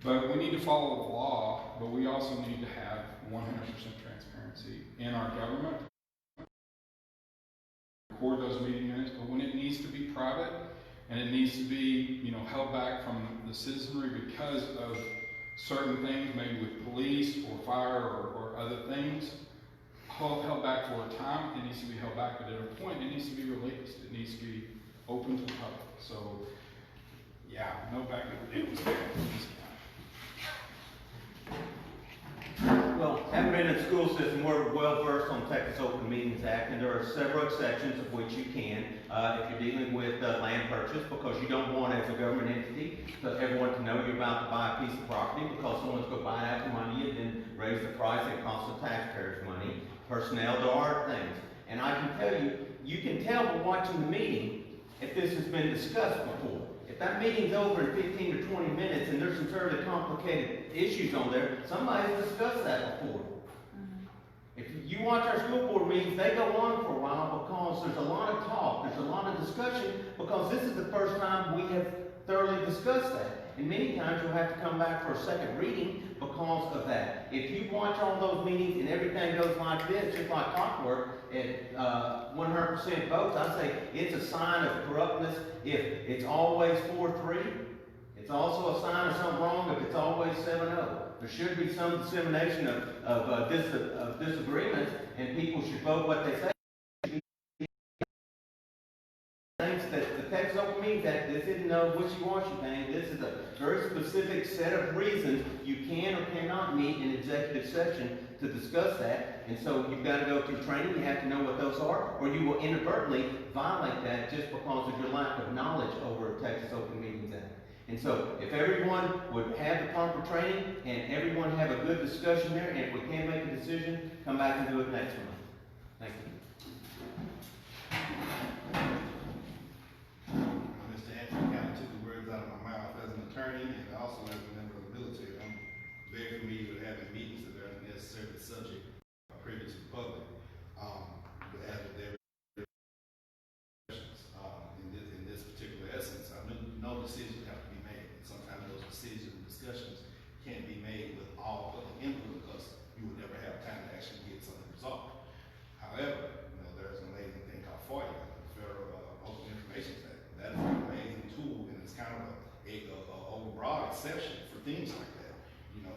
But we need to follow the law, but we also need to have 100% transparency in our government. Record those meeting minutes, but when it needs to be private and it needs to be, held back from the citizenry because of certain things, maybe with police or fire or other things, held back for a time, it needs to be held back, but at a point it needs to be released. It needs to be open to the public. So, yeah, no backdoor deals. Well, having been in the school system, we're well versed on Texas Open Meetings Act, and there are several exceptions of which you can, if you're dealing with land purchase, because you don't want, as a government entity, for everyone to know you're about to buy a piece of property because someone's going to buy it out for money and then raise the price and cost the taxpayers money. Personnel, there are things. And I can tell you, you can tell by watching the meeting if this has been discussed before. If that meeting's over in 15 to 20 minutes and there's some fairly complicated issues on there, somebody's discussed that before. If you watch our school board meetings, they go on for a while because there's a lot of talk, there's a lot of discussion, because this is the first time we have thoroughly discussed that. And many times you'll have to come back for a second reading because of that. If you watch all those meetings and everything goes like this, just like clockwork, at 100% votes, I say it's a sign of corruptness. If it's always 4-3, it's also a sign of something wrong if it's always 7-0. There should be some dissemination of disagreements, and people should vote what they say. things that the Texas Open Meetings Act, this isn't no wishy-washy thing. This is a very specific set of reasons you can or cannot meet in executive session to discuss that. And so you've got to go through training, you have to know what those are, or you will inadvertently violate that just because of your lack of knowledge over Texas Open Meetings Act. And so if everyone would have the proper training and everyone have a good discussion there, and if we can make a decision, come back and do it next month. Thank you. Mr. Anthony kind of took the words out of my mouth as an attorney and also as a member of the military. I'm very familiar with having meetings that are necessarily subject or privy to the public. But as with every in this particular essence, I knew no decisions have to be made. Sometimes those decisions and discussions can't be made with all public input because you would never have time to actually get something resolved. However, there's an amazing thing called FOIA, the Federal Open Information Act. That is an amazing tool, and it's kind of a overbroad exception for things like that.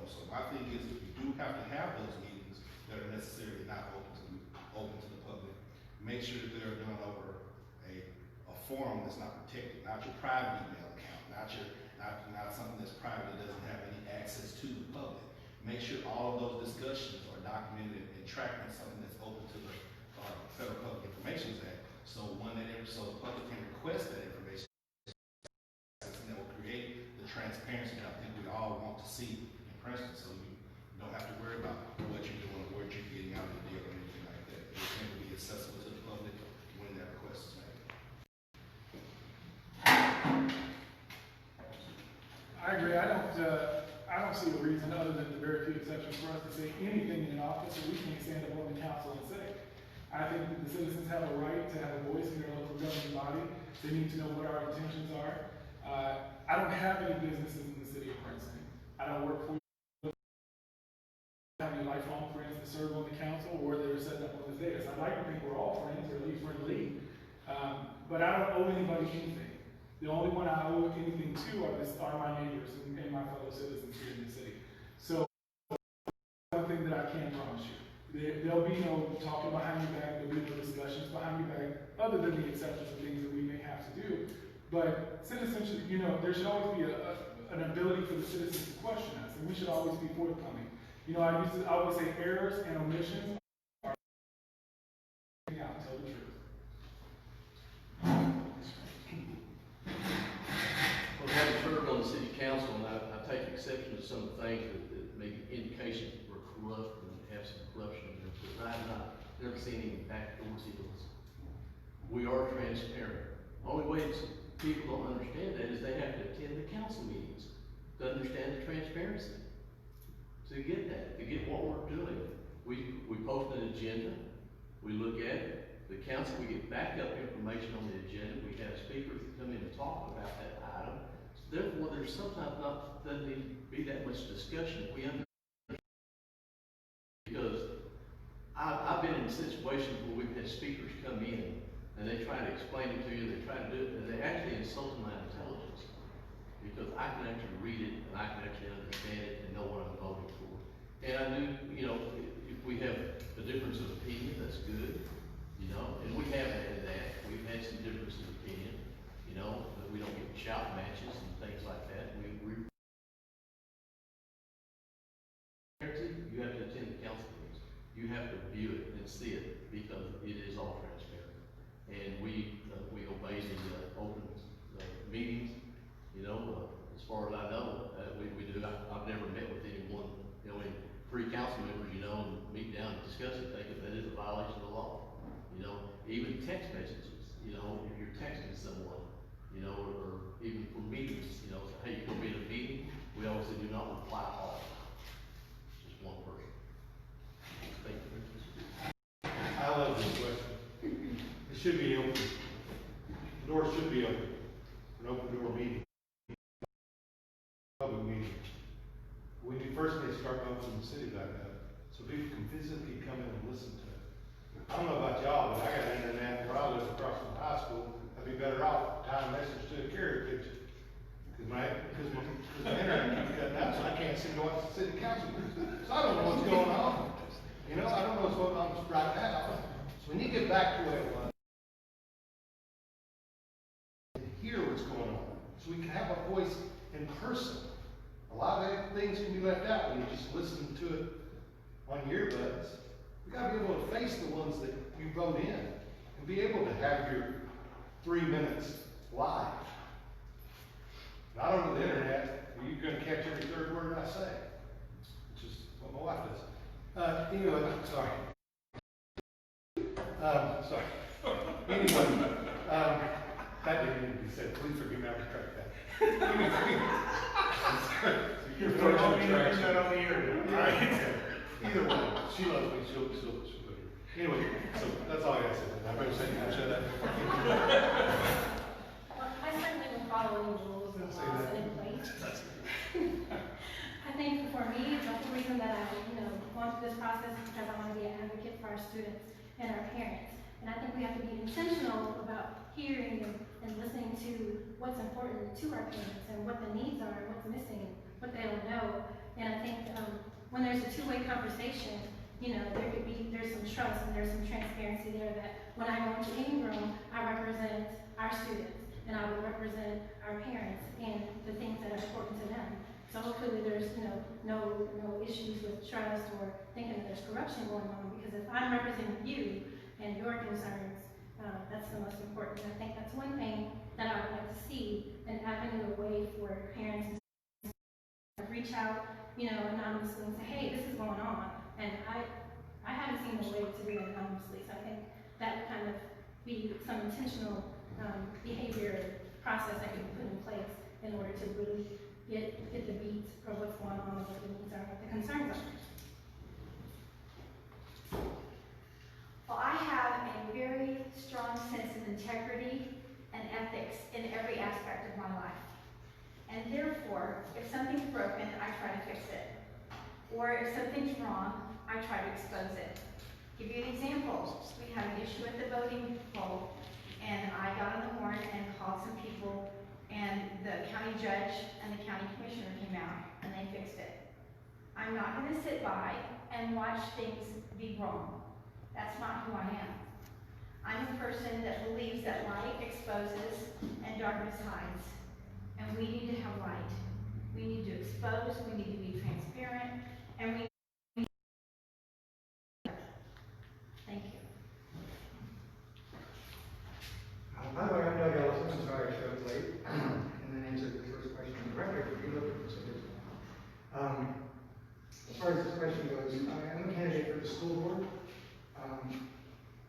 So my thing is, if you do have to have those meetings that are necessarily not open to the public, make sure that they're done over a forum that's not protected, not your private email account, not something that's private that doesn't have any access to the public. Make sure all of those discussions are documented and tracked in something that's open to the Federal Public Information Act, so the public can request that information, and that will create the transparency that I think we all want to see in Princeton, so you don't have to worry about what you're doing or what you're getting out of the deal or anything like that. It's going to be accessible to the public when that request is made. I agree. I don't see a reason other than the very few exceptions for us to say anything in an office that we can't stand up on the council and say. I think that the citizens have a right to have a voice in their local governing body. They need to know what our intentions are. I don't have any businesses in the city of Princeton. I don't work for have any lifelong friends that serve on the council or that are setting up on this dais. I'd like to think we're all friends, or at least friendly. But I don't owe anybody anything. The only one I owe anything to are my neighbors and my fellow citizens here in the city. So, one thing that I can promise you. There'll be no talking behind your back, there'll be no discussions behind your back, other than the exceptions of things that we may have to do. But citizens should, there should always be an ability for the citizens to question us, and we should always be forthcoming. I always say errors and omissions are out and tell the truth. Well, having served on the city council, and I take exception to some of the things that maybe indications were corrupt and have some corruption in them, but I have never seen any backdoor deals. We are transparent. The only way people don't understand that is they have to attend the council meetings to understand the transparency. To get that, to get what we're doing. We post an agenda, we look at it, the council, we get backup information on the agenda, we have speakers that come in and talk about that item. So therefore, there's sometimes doesn't need to be that much discussion. We understand, because I've been in situations where we've had speakers come in and they try to explain it to you, they try to do it, and they actually insult my intelligence. Because I can actually read it and I can actually understand it and know what I'm voting for. And I knew, if we have a difference of opinion, that's good, and we have had that. We've had some difference of opinion, but we don't get shout matches and things like that. You have to attend the council meetings. You have to view it and see it because it is all transparent. And we obey the open meetings. As far as I know, we do. I've never met with anyone, any three council members, and meet down and discuss it, thinking that is a violation of the law. Even text messages, if you're texting someone, or even for meetings, hey, you gonna be in a meeting, we always say do not reply all. Just one person. Thank you. I love this question. It should be open. The door should be open. An open door meeting. Public meeting. We first need to start opening the city back up, so people can physically come in and listen to it. I don't know about y'all, but I got internet where I live across from the high school. I'd be better off tying a message to a carrier pigeon. Because my internet keeps cutting out, so I can't see what the city council is. So I don't know what's going on. I don't know what's going on right now. So when you get back to where it was, hear what's going on, so we can have a voice in person. A lot of things can be left out when you just listen to it on earbuds. We gotta be able to face the ones that we wrote in and be able to have your 3 minutes live. Not over the internet, where you're gonna catch every third word I say, which is what my wife does. Anyway, sorry. Sorry. Anyway, that didn't need to be said. Please forgive me, I retract that. You're Don't be hearing that on the internet, all right? Either way, she loves me, she'll put it. Anyway, so that's all I got to say. I better say, can I shut up? Well, I certainly will follow any rules and laws in place. I think for me, the whole reason that I, going through this process is because I want to be an advocate for our students and our parents. And I think we have to be intentional about hearing and listening to what's important to our parents and what the needs are, what's missing, what they don't know. And I think when there's a two-way conversation, there's some trust and there's some transparency there that when I go into any room, I represent our students and I will represent our parents and the things that are important to them. So hopefully there's no issues with trust or thinking that there's corruption going on, because if I'm representing you and your concerns, that's the most important. And I think that's one thing that I would like to see, an avenue, a way for parents to reach out, anonymously and say, hey, this is going on. And I haven't seen a way to do it anonymously, so I think that would kind of be some intentional behavior process that can be put in place in order to really get the beat of what's going on and what the needs are, what the concerns are. Well, I have a very strong sense of integrity and ethics in every aspect of my life. And therefore, if something's broken, I try to fix it. Or if something's wrong, I try to expose it. Give you an example. We had an issue at the voting poll, and I got on the horn and called some people, and the county judge and the county commissioner came out, and they fixed it. I'm not going to sit by and watch things be wrong. That's not who I am. I'm a person that believes that light exposes and darkness hides. And we need to have light. We need to expose, we need to be transparent, and we need to... Thank you. By the way, I'm Doug Ellison. I'm sorry I showed up late and then answered the first question on the record. If you look at this, as far as this question goes, I'm a candidate for the school board.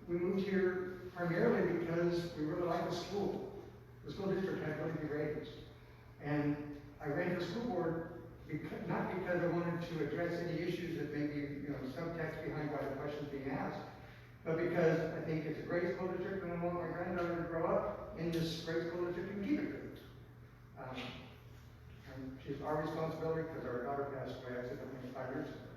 We moved here primarily because we really like the school. The school district had really good ratings. And I ran for school board not because I wanted to address any issues that may be, subtext behind why the question's being asked, but because I think it's a great school district and I want my granddaughter to grow up in this great school district and keep it good. And it's our responsibility because our daughter passed away accidentally 5 years ago.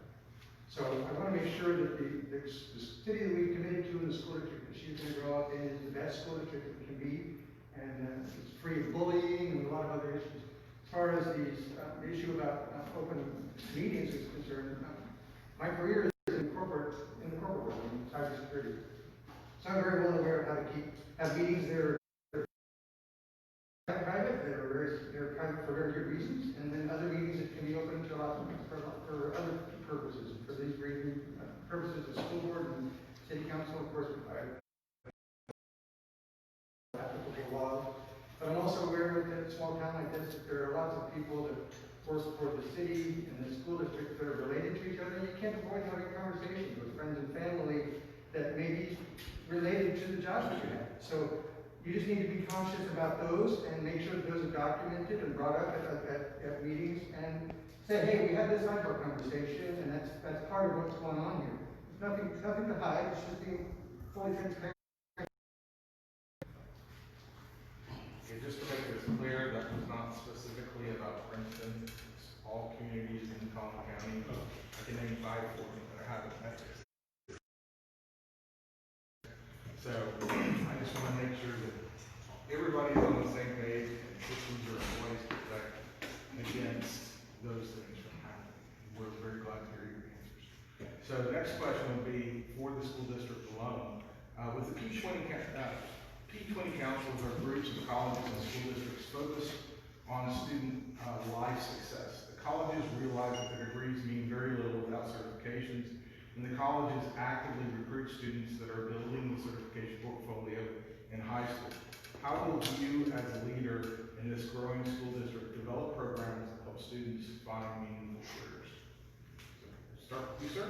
So I want to make sure that the city that we've committed to in the school district that she's going to grow up in is the best school district it can be, and it's free of bullying and a lot of other issues. As far as the issue about open meetings is concerned, my career is in the corporate world, in cybersecurity. So I'm very well aware of how to have meetings that are private, they're private for very good reasons, and then other meetings that can be open to a lot of for other purposes. For these purposes, the school board and city council, of course, applicable laws. But I'm also aware that in a small town like this, that there are lots of people that work for the city and the school district that are related to each other, and you can't avoid having conversations with friends and family that may be related to the job that you have. So you just need to be conscious about those and make sure that those are documented and brought up at meetings and say, hey, we had this sidebar conversation, and that's part of what's going on here. There's nothing to hide, it's just being fully transparent. Okay, just to make this clear, that was not specifically about Princeton. It's all communities in Collin County. I can name 5 for you that I haven't met. So I just want to make sure that everybody's on the same page and systems are in place to protect against those things from happening. We're very glad to hear your answers. So the next question would be for the school district alone. With the P20 councils or groups of colleges and school districts on student life success. The colleges realize that their degrees mean very little without certifications, and the colleges actively recruit students that are building the certification portfolio in high school. How will you, as a leader in this growing school district, develop programs that help students find meaningful careers? Start with you, sir.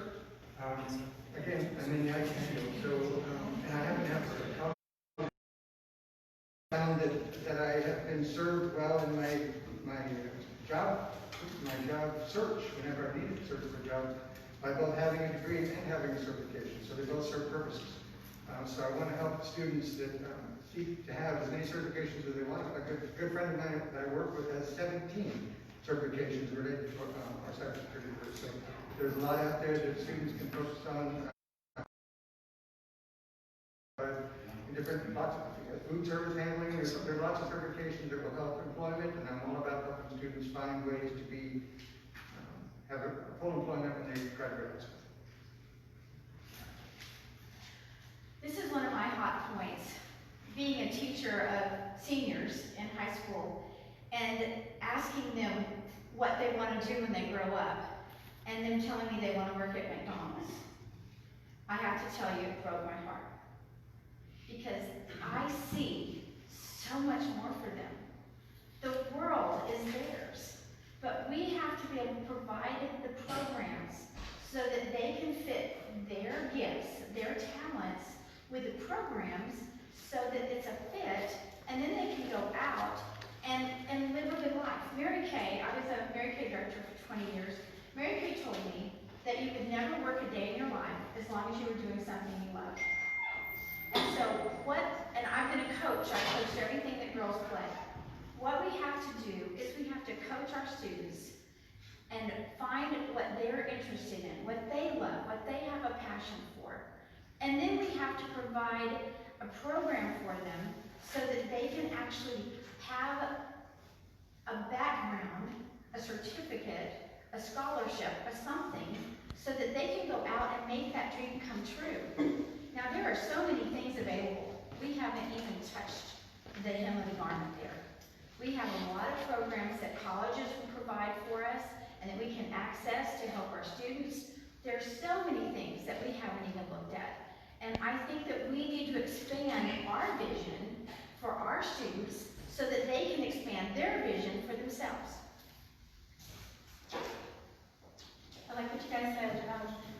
Again, I'm in the IT field, so, and I haven't had found that I have been served well in my job search whenever I needed to search for a job by both having a degree and having a certification. So they both serve purposes. So I want to help students that seek to have as many certifications as they want. A good friend of mine that I work with has 17 certifications related to our cybersecurity course. So there's a lot out there that students can focus on. Different lots of food service handling. There's lots of certifications that will help employment, and I'm all about helping students find ways to be have a full employment when they graduate high school. This is one of my hot points, being a teacher of seniors in high school and asking them what they want to do when they grow up, and them telling me they want to work at McDonald's. I have to tell you, it broke my heart. Because I see so much more for them. The world is theirs, but we have to be able to provide the programs so that they can fit their gifts, their talents with the programs so that it's a fit, and then they can go out and live a good life. Mary Kay, I was a Mary Kay director for 20 years. Mary Kay told me that you could never work a day in your life as long as you were doing something you loved. And so and I've been a coach, I coach everything that girls play. What we have to do is we have to coach our students and find what they're interested in, what they love, what they have a passion for. And then we have to provide a program for them so that they can actually have a background, a certificate, a scholarship, or something, so that they can go out and make that dream come true. Now, there are so many things available. We haven't even touched the hem of the garment there. We have a lot of programs that colleges will provide for us and that we can access to help our students. There are so many things that we haven't even looked at. And I think that we need to expand our vision for our students so that they can expand their vision for themselves. I like what you guys said.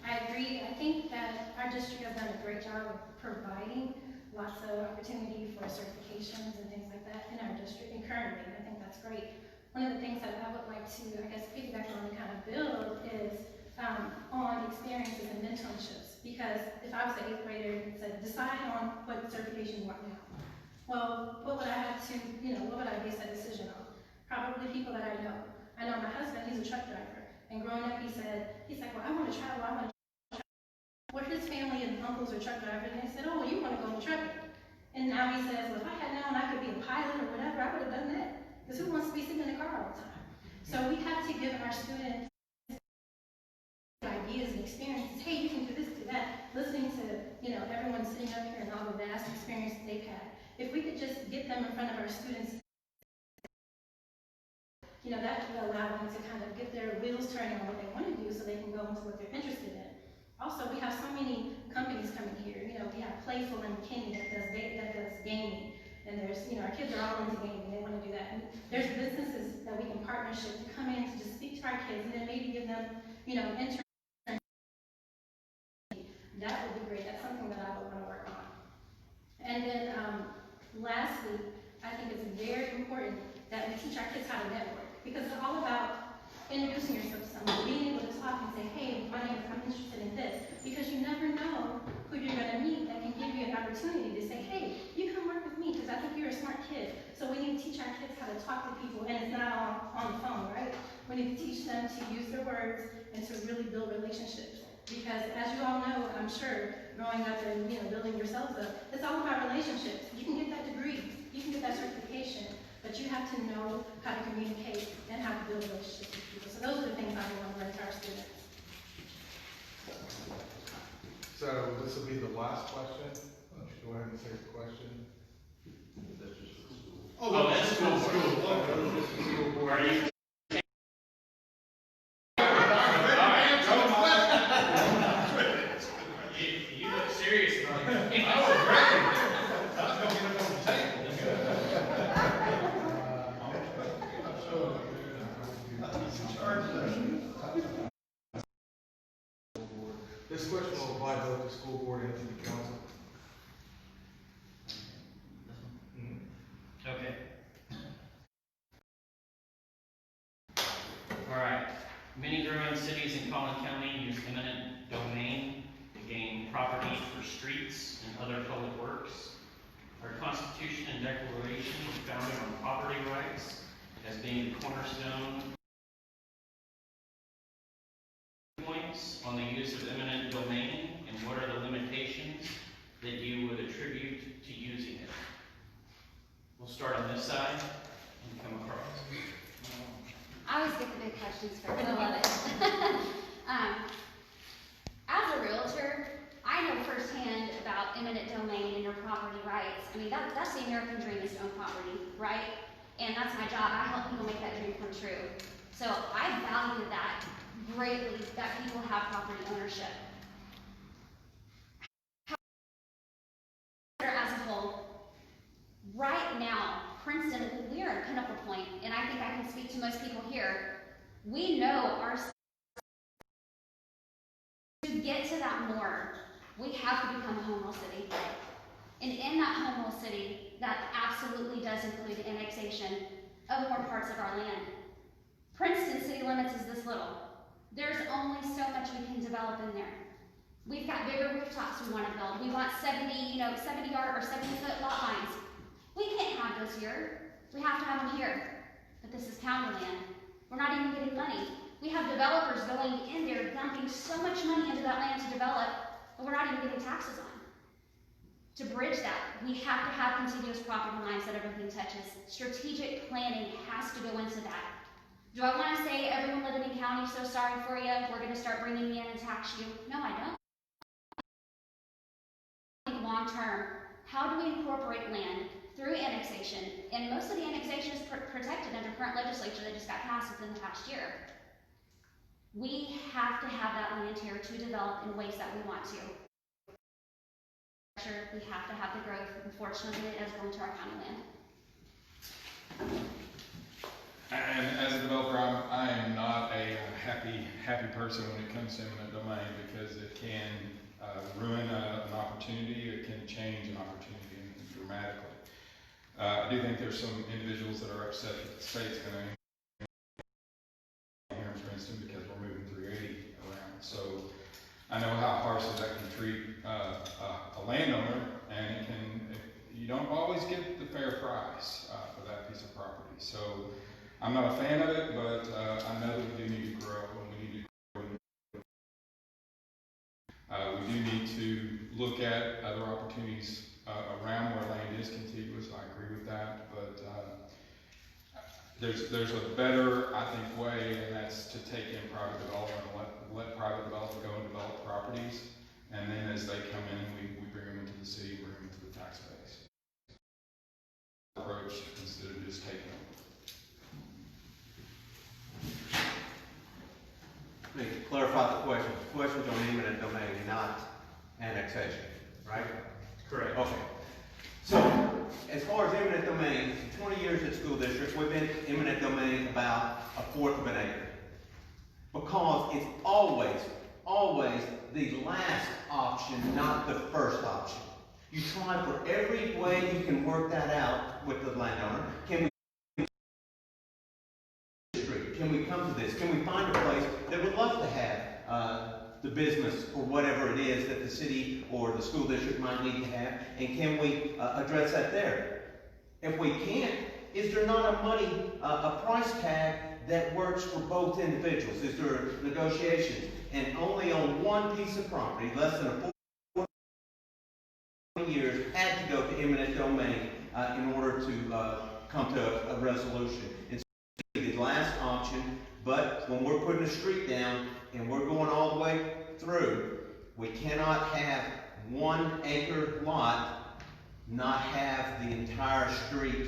I agree. I think that our district has done a great job of providing lots of opportunity for certifications and things like that in our district, and currently, I think that's great. One of the things that I would like to, I guess, piggyback on and kind of build is on experiences and mentorships. Because if I was an 8th grader and said, decide on what certification you want now, well, what would I have to, what would I base that decision on? Probably people that I know. I know my husband, he's a truck driver. And growing up, he's like, well, I want to travel, I want to travel. Well, his family and uncles are truck drivers, and they said, oh, well, you want to go on the truck. And now he says, well, if I had known I could be a pilot or whatever, I would have done that. Because who wants to be sitting in the car all the time? So we have to give our students ideas and experiences. Hey, you can do this, do that. Listening to, everyone sitting up here and all the vast experience that they've had. If we could just get them in front of our students, that would allow them to kind of get their wheels turning on what they want to do so they can go into what they're interested in. Also, we have so many companies coming here. We have Playful and McKinney that does gaming. And there's, our kids are all into gaming. They want to do that. And there's businesses that we can partnership to come in to just speak to our kids and then maybe give them, internships. That would be great. That's something that I would want to work on. And then, lastly, I think it's very important that we teach our kids how to network. Because it's all about introducing yourself to someone, being able to talk and say, hey, I'm interested in this. Because you never know who you're going to meet that can give you an opportunity to say, hey, you come work with me because I think you're a smart kid. So we need to teach our kids how to talk to people, and it's not on the phone, right? We need to teach them to use their words and to really build relationships. Because as you all know, I'm sure, growing up and building yourselves up, it's all about relationships. You can get that degree, you can get that certification, but you have to know how to communicate and how to build relationships with people. So those are the things I want to learn to our students. So this will be the last question. Go ahead and take the question. Oh, that's school. Whether this is school board. Are you? You look serious about it. I was ready. I was gonna get up on the table. This question will apply both to school board and to the council. Okay. All right. Many growing cities in Collin County use eminent domain to gain property for streets and other public works. Our Constitution and Declaration are founded on property rights as being the cornerstone points on the use of eminent domain, and what are the limitations that you would attribute to using it? We'll start on this side and come across. I always get the big questions first. I love it. As a realtor, I know firsthand about eminent domain and your property rights. I mean, that's the American dream, is to own property, right? And that's my job. I help people make that dream come true. So I value that greatly, that people have property ownership. As a whole, right now, Princeton, we are at a pinnacle point, and I think I can speak to most people here. We know our to get to that more, we have to become a home rule city. And in that home rule city, that absolutely does include annexation of more parts of our land. Princeton city limits is this little. There's only so much we can develop in there. We've got bigger rooftops we want to build. We want 70 yard or 70-foot lot lines. We can't have those here. We have to have them here. But this is county land. We're not even getting money. We have developers going in there, dumping so much money into that land to develop, but we're not even getting taxes on. To bridge that, we have to have contiguous property lines that everything touches. Strategic planning has to go into that. Do I want to say everyone living in county, so sorry for you, we're going to start bringing you in and tax you? No, I don't. Long term, how do we incorporate land through annexation? And most of the annexation is protected under current legislature that just got passed within the past year. We have to have that land here to develop in ways that we want to. We have to have the growth. Unfortunately, it is going to our county land. And as a developer, I am not a happy person when it comes to eminent domain, because it can ruin an opportunity. It can change an opportunity dramatically. I do think there's some individuals that are upset that the state's going to here in Princeton because we're moving 380 around. So I know how harshly that can treat a landowner, and you don't always get the fair price for that piece of property. So I'm not a fan of it, but I know that we do need to grow, and we need to grow. We do need to look at other opportunities around where land is contiguous. I agree with that, but there's a better, I think, way, and that's to take in private development and let private development go and develop properties, and then as they come in, we bring them into the city, bring them into the tax base. Approach instead of just taking them. Let me clarify the question. The question's on eminent domain, not annexation, right? Correct. Okay. So, as far as eminent domain, in 20 years at school district, we've been eminent domain about 1/4 of an acre. Because it's always the last option, not the first option. You try for every way you can work that out with the landowner. Can we come to this? Can we find a place that would love to have the business or whatever it is that the city or the school district might need to have, and can we address that there? If we can't, is there not a price tag that works for both individuals? Is there negotiations? And only on one piece of property, less than 40 years, had to go to eminent domain in order to come to a resolution. It's the last option, but when we're putting a street down and we're going all the way through, we cannot have 1 acre lot not have the entire street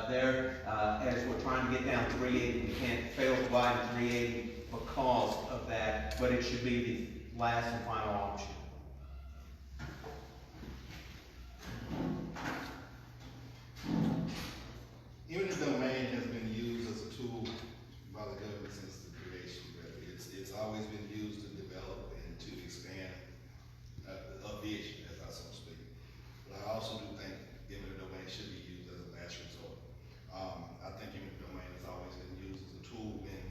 there as we're trying trying to get down 380, we can't fail to widen 380 because of that, but it should be the last and final option. Eminent domain has been used as a tool by the government since the creation. It's always been used to develop and to expand a vision, as I so speak. But I also do think eminent domain should be used as a last resort. I think eminent domain has always been used as a tool when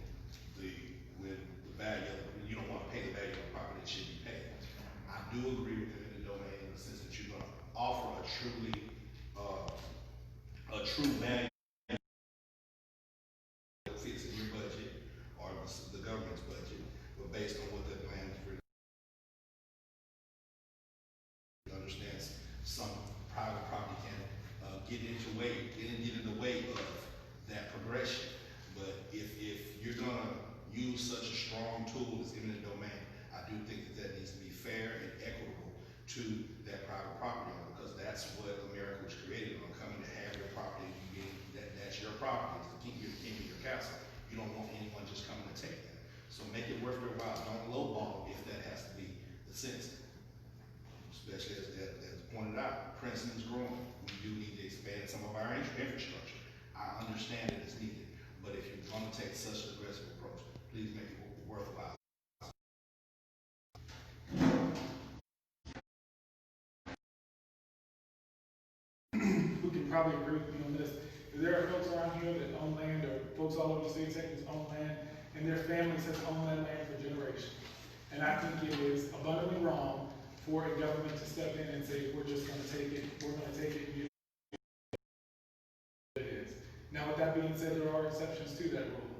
the value, when you don't want to pay the value of the property, it should be paid. I do agree with eminent domain in the sense that you're going to offer a true value that fits in your budget or the government's budget, but based on what that land is really understands. Some private property can get in the way of that progression. But if you're gonna use such a strong tool as eminent domain, I do think that needs to be fair and equitable to that private property owner, because that's what America was created on, coming to have your property, that's your property, it's the king of your castle. You don't want anyone just coming to take that. So make it worth their while. Don't lowball if that has to be the sense. Especially as pointed out, Princeton is growing. We do need to expand some of our infrastructure. I understand that it's needed, but if you're going to take such an aggressive approach, please make it worthwhile. Who can probably agree with me on this. There are folks around here that own land, or folks all over the state of Texas own land, and their families have owned that land for generations. And I think it is abundantly wrong for a government to step in and say, we're just going to take it, and it is. Now, with that being said, there are exceptions to that rule.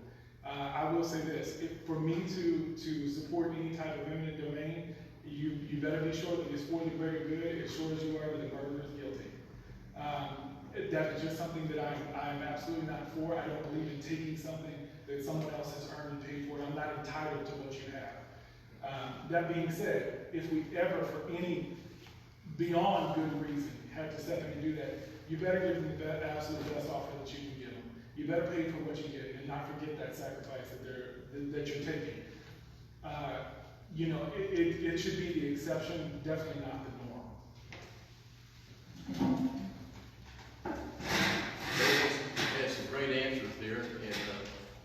I will say this, for me to support any type of eminent domain, you better be sure that it's for the greater good, as sure as you are that the murderer is guilty. That is just something that I'm absolutely not for. I don't believe in taking something that someone else has earned and paid for. I'm not entitled to what you have. That being said, if we ever, for any beyond good reason, have to step in and do that, you better give them the absolute best offer that you can give them. You better pay for what you get and not forget that sacrifice that you're taking. It should be the exception, definitely not the norm. Had some great answers there, and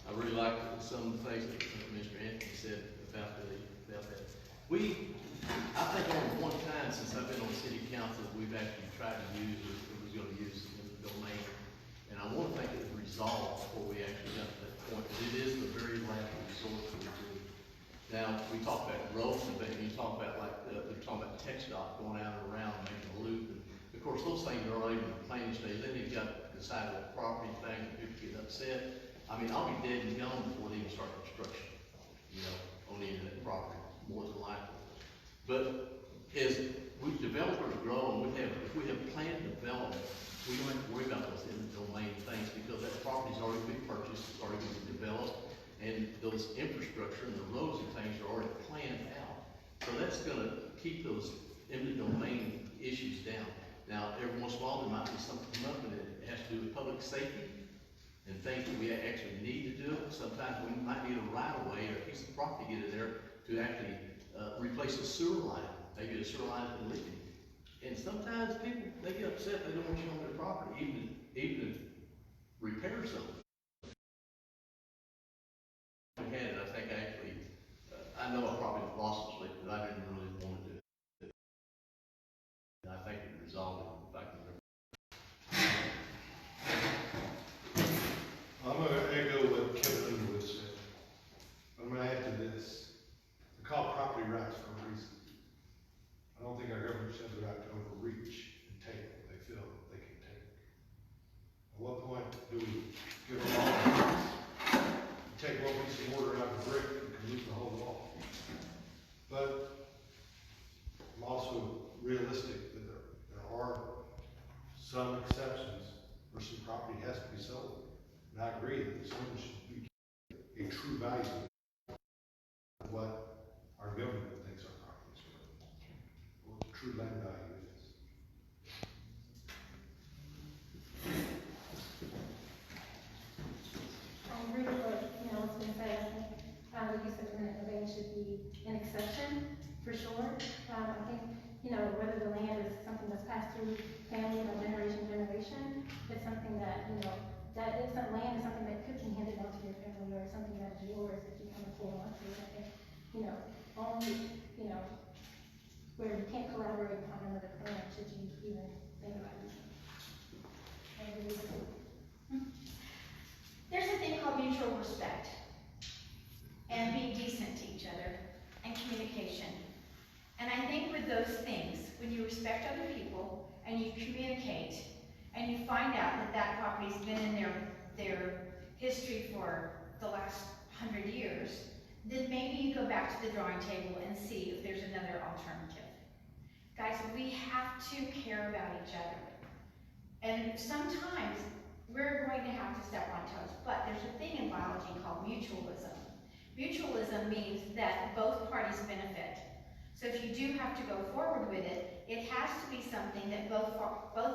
I really like some of the things that Mr. Anthony said about that. I think only one time since I've been on the city council that we've actually tried to use, or was going to use in the domain, and I want to think it was resolved before we actually got to that point, but it is the very last resort that we do. Now, we talk about roads, and you talk about they're talking about tech stop going out and around, making a loop, and of course, those things are already in the planning stage. Then you've got to decide what property thing, and people get upset. I mean, I'll be dead and gone before they even start construction, on the end of that property, more than likely. But as developers grow, and if we have planned development, we don't have to worry about those eminent domain things, because that property's already been purchased, it's already been developed, and those infrastructure and the roads and things are already planned out. So that's gonna keep those eminent domain issues down. Now, every once in a while, there might be something come up, and it has to do with public safety and things that we actually need to do. Sometimes we might need a right-of-way or a piece of property to get in there to actually replace a sewer line. Maybe a sewer line has been leaking. And sometimes people, they get upset, they don't want you on their property, even to repair something. I had it, I think actually, I know I probably lost some sleep, but I didn't really want to do it. And I think it resolved it back in there. I'm going to echo what Kevin Underwood said. I'm going to add to this. They're called property rights for a reason. I don't think our government has the right to overreach and take what they feel that they can take. At what point do we give them all the rights? You take one piece of mortar out of a brick, you can lose the whole wall. But I'm also realistic that there are some exceptions where some property has to be sold. And I agree that some should be a true value of what our government thinks our property is worth, what the true land value is. for sure. I think, whether the land is something that's passed through family or generation to generation, it's something that, that is, that land is something that could be handed on to your family or something that is yours if you kind of hold on to it. I think, only, where you can't collaborate upon another plan should you even think about it. There's a thing called mutual respect and being decent to each other and communication. And I think with those things, when you respect other people and you communicate and you find out that that property's been in their history for the last 100 years, then maybe you go back to the drawing table and see if there's another alternative. Guys, we have to care about each other. And sometimes we're going to have to step on toes, but there's a thing in biology called mutualism. Mutualism means that both parties benefit. So if you do have to go forward with it, it has to be something that both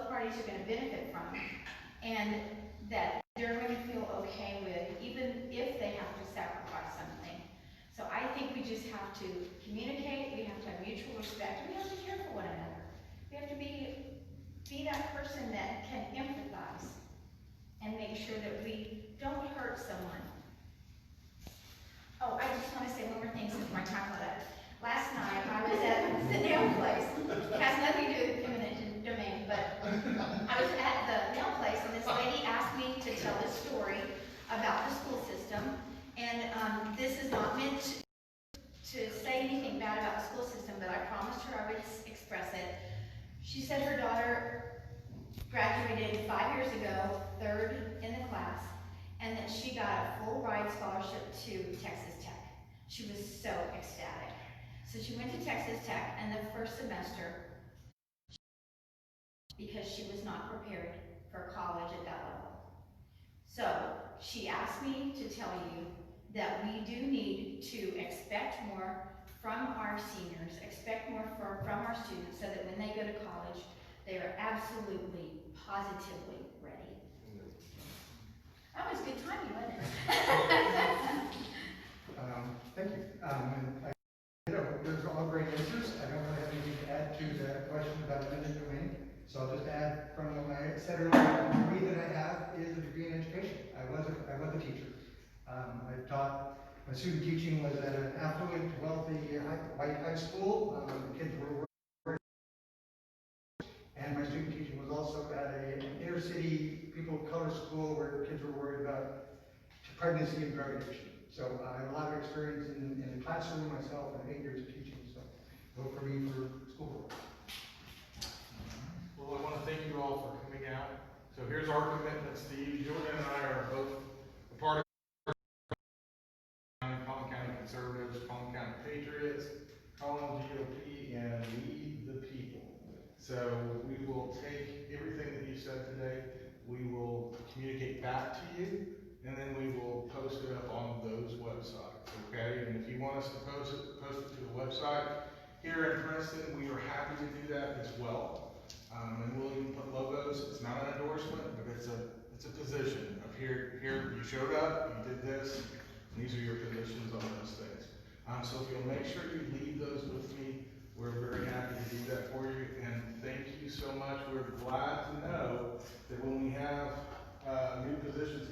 parties are going to benefit from, and that they're going to feel okay with, even if they have to sacrifice something. So I think we just have to communicate, we have to have mutual respect, we have to care for one another. We have to be that person that can empathize and make sure that we don't hurt someone. Oh, I just want to say one more thing since my time is up. Last night I was at the nail place. It has nothing to do with eminent domain, but I was at the nail place and this lady asked me to tell a story about the school system. And this is not meant to say anything bad about the school system, but I promised her I would express it. She said her daughter graduated 5 years ago, 3rd in the class, and that she got a full ride scholarship to Texas Tech. She was so ecstatic. So she went to Texas Tech, and the first semester, because she was not prepared for college at that level. So she asked me to tell you that we do need to expect more from our seniors, expect more from our students, so that when they go to college, they are absolutely, positively ready. That was good timing, wasn't it? Thank you. Those are all great answers. I don't really have anything to add to that question about eminent domain. So I'll just add from what I said earlier, the degree that I have is a degree in education. I was a teacher. I taught, my student teaching was at an affluent, wealthy, white high school. The kids were working. And my student teaching was also at an inner city, people of color school where kids were worried about pregnancy and drug addiction. So I have a lot of experience in the classroom myself and 8 years of teaching. So vote for me for school board. Well, I want to thank you all for coming out. So here's our commitment, Steve. Jordan and I are both a part of Collin County Conservatives, Collin County Patriots, Collin GOP, and We the People. So we will take everything that you said today, we will communicate back to you, and then we will post it up on those websites, okay? And if you want us to post it to the website. Here in Princeton, we are happy to do that as well. And we'll even put logos. It's not an endorsement, but it's a position of here you showed up, you did this, and these are your positions on those things. So if you'll make sure you leave those with me, we're very happy to do that for you, and thank you so much. We're glad to know that when we have new positions